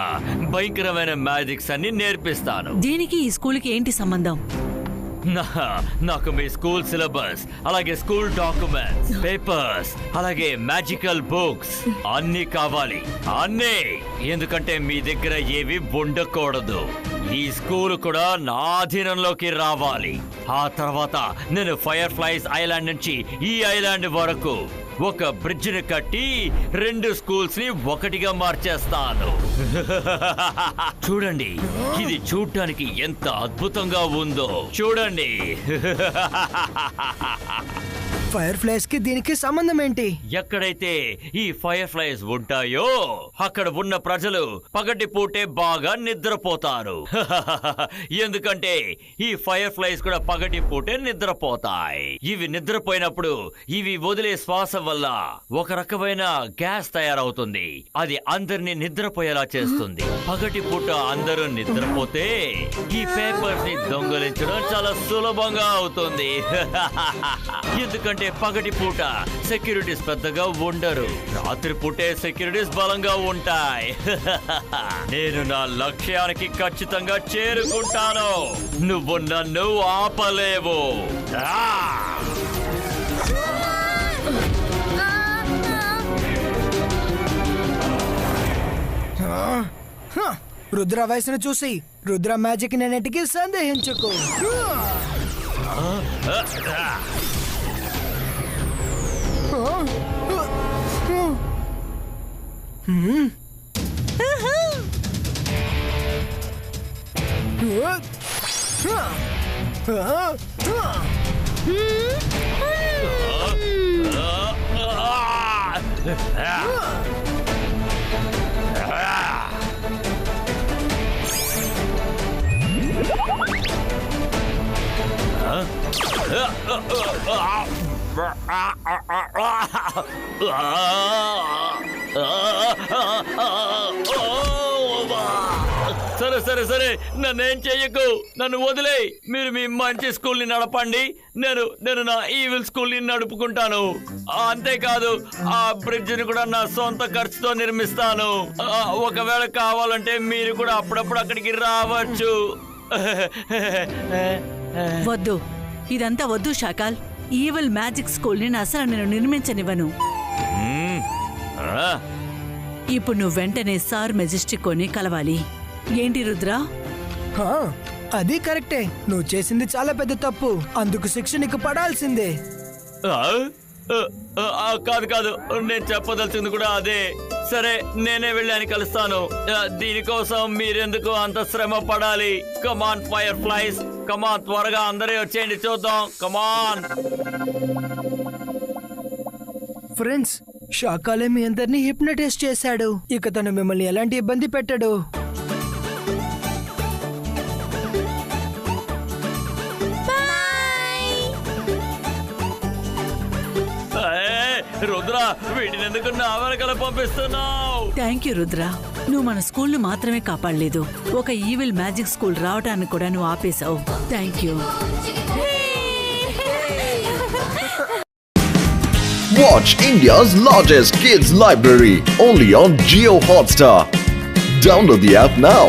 భయంకరమైన మ్యాజిక్స్ అన్ని నేర్పిస్తాను. దీనికి ఈ స్కూల్కి ఏంటి సంబంధం? నాకు మీ స్కూల్ సిలబస్, అలాగే స్కూల్ డాక్యుమెంట్స్, పేపర్స్, అలాగే మ్యాజికల్ బుక్స్ అన్నీ కావాలి. అన్నీ. ఎందుకంటే మీ దగ్గర ఏవి ఉండకూడదు. ఈ స్కూల్ కూడా నా అధీనంలోకి రావాలి. ఆ తర్వాత నేను ఫైర్ ఫ్లైస్ ఐలాండ్ నుంచి ఈ ఐలాండ్ వరకు ఒక బ్రిడ్జ్ ని కట్టి 2 స్కూల్స్ ని ఒకటిగా మార్చేస్తాను. చూడండి, ఇది చూడటానికి ఎంత అద్భుతంగా ఉందో. చూడండి. ఫైర్ ఫ్లైస్ కి దీనికి సంబంధం ఏంటి? ఎక్కడైతే ఈ ఫైర్ ఫ్లైస్ ఉంటాయో అక్కడ ఉన్న ప్రజలు పగటి పూటే బాగా నిద్రపోతారు. ఎందుకంటే ఈ ఫైర్ ఫ్లైస్ కూడా పగటి పూటే నిద్రపోతాయి. ఇవి నిద్రపోయినప్పుడు ఇవి వదిలే శ్వాస వల్ల ఒక రకమైన గ్యాస్ తయారవుతుంది. అది అందరినీ నిద్రపోయేలా చేస్తుంది. పగటి పూట అందరూ నిద్రపోతే ఈ పేపర్స్ ని దొంగలించడం చాలా సులభంగా అవుతుంది. ఎందుకంటే పగటి పూట సెక్యూరిటీస్ పెద్దగా ఉండరు, రాత్రి పూటే సెక్యూరిటీస్ బలంగా ఉంటాయి. నేను నా లక్ష్యానికి ఖచ్చితంగా చేరుకుంటాను. నువ్వు నన్ను ఆపలేవు. రుద్ర వయసును చూసి రుద్ర మ్యాజిక్ నేటికి సందేహించుకో. సరే సరే సరే నన్నేం చెయ్యకు, నన్ను వదిలే. మీరు మీ మంచి స్కూల్ని నడపండి, నేను నా ఈవిల్ స్కూల్ని నడుపుకుంటాను. అంతేకాదు ఆ బ్రిడ్జిని కూడా నా సొంత ఖర్చుతో నిర్మిస్తాను. ఒకవేళ కావాలంటే మీరు కూడా అప్పుడప్పుడు అక్కడికి రావచ్చు. వద్దు, ఇదంతా వద్దు షాకాల్. ఈవిల్ మ్యాజిక్ స్కూల్ ని అసలు నేను నిర్మించనివ్వను. ఇప్పుడు నువ్వు వెంటనే సార్ మెజెస్టికోని కలవాలి. ఏంటి రుద్ర? హా, అది కరెక్టే. నువ్వు చేసింది చాలా పెద్ద తప్పు, అందుకు శిక్ష నీకు పడాల్సిందే. కాదు కాదు, నేను చెప్పదలిచింది కూడా అదే. సరే, నేనే వెళ్ళి ఆయన కలుస్తాను. దీనికోసం మీరెందుకు అంత శ్రమ పడాలి? కమాన్ ఫైర్ ఫ్లైస్, కమాన్, త్వరగా అందరూ వచ్చేయండి, చూద్దాం. కమాన్ ఫ్రెండ్స్, షాకాలే మీ అందరినీ హిప్నటైజ్ చేశాడు. ఇక తను మిమ్మల్ని ఎలాంటి ఇబ్బంది పెట్టడు. రుద్ర, వీటిని ఎందుకు నా వెనకాల పంపిస్తున్నావు? Thank you Rudra. నువ్వు మన స్కూల్ ను మాత్రమే కాపాడలేదు, ఒక ఈవిల్ మ్యాజిక్ స్కూల్ రావటానికి కూడా నువ్వు ఆపేశావు. Thank you. Watch India's largest kids library only on Jio Hotstar. Download the app now.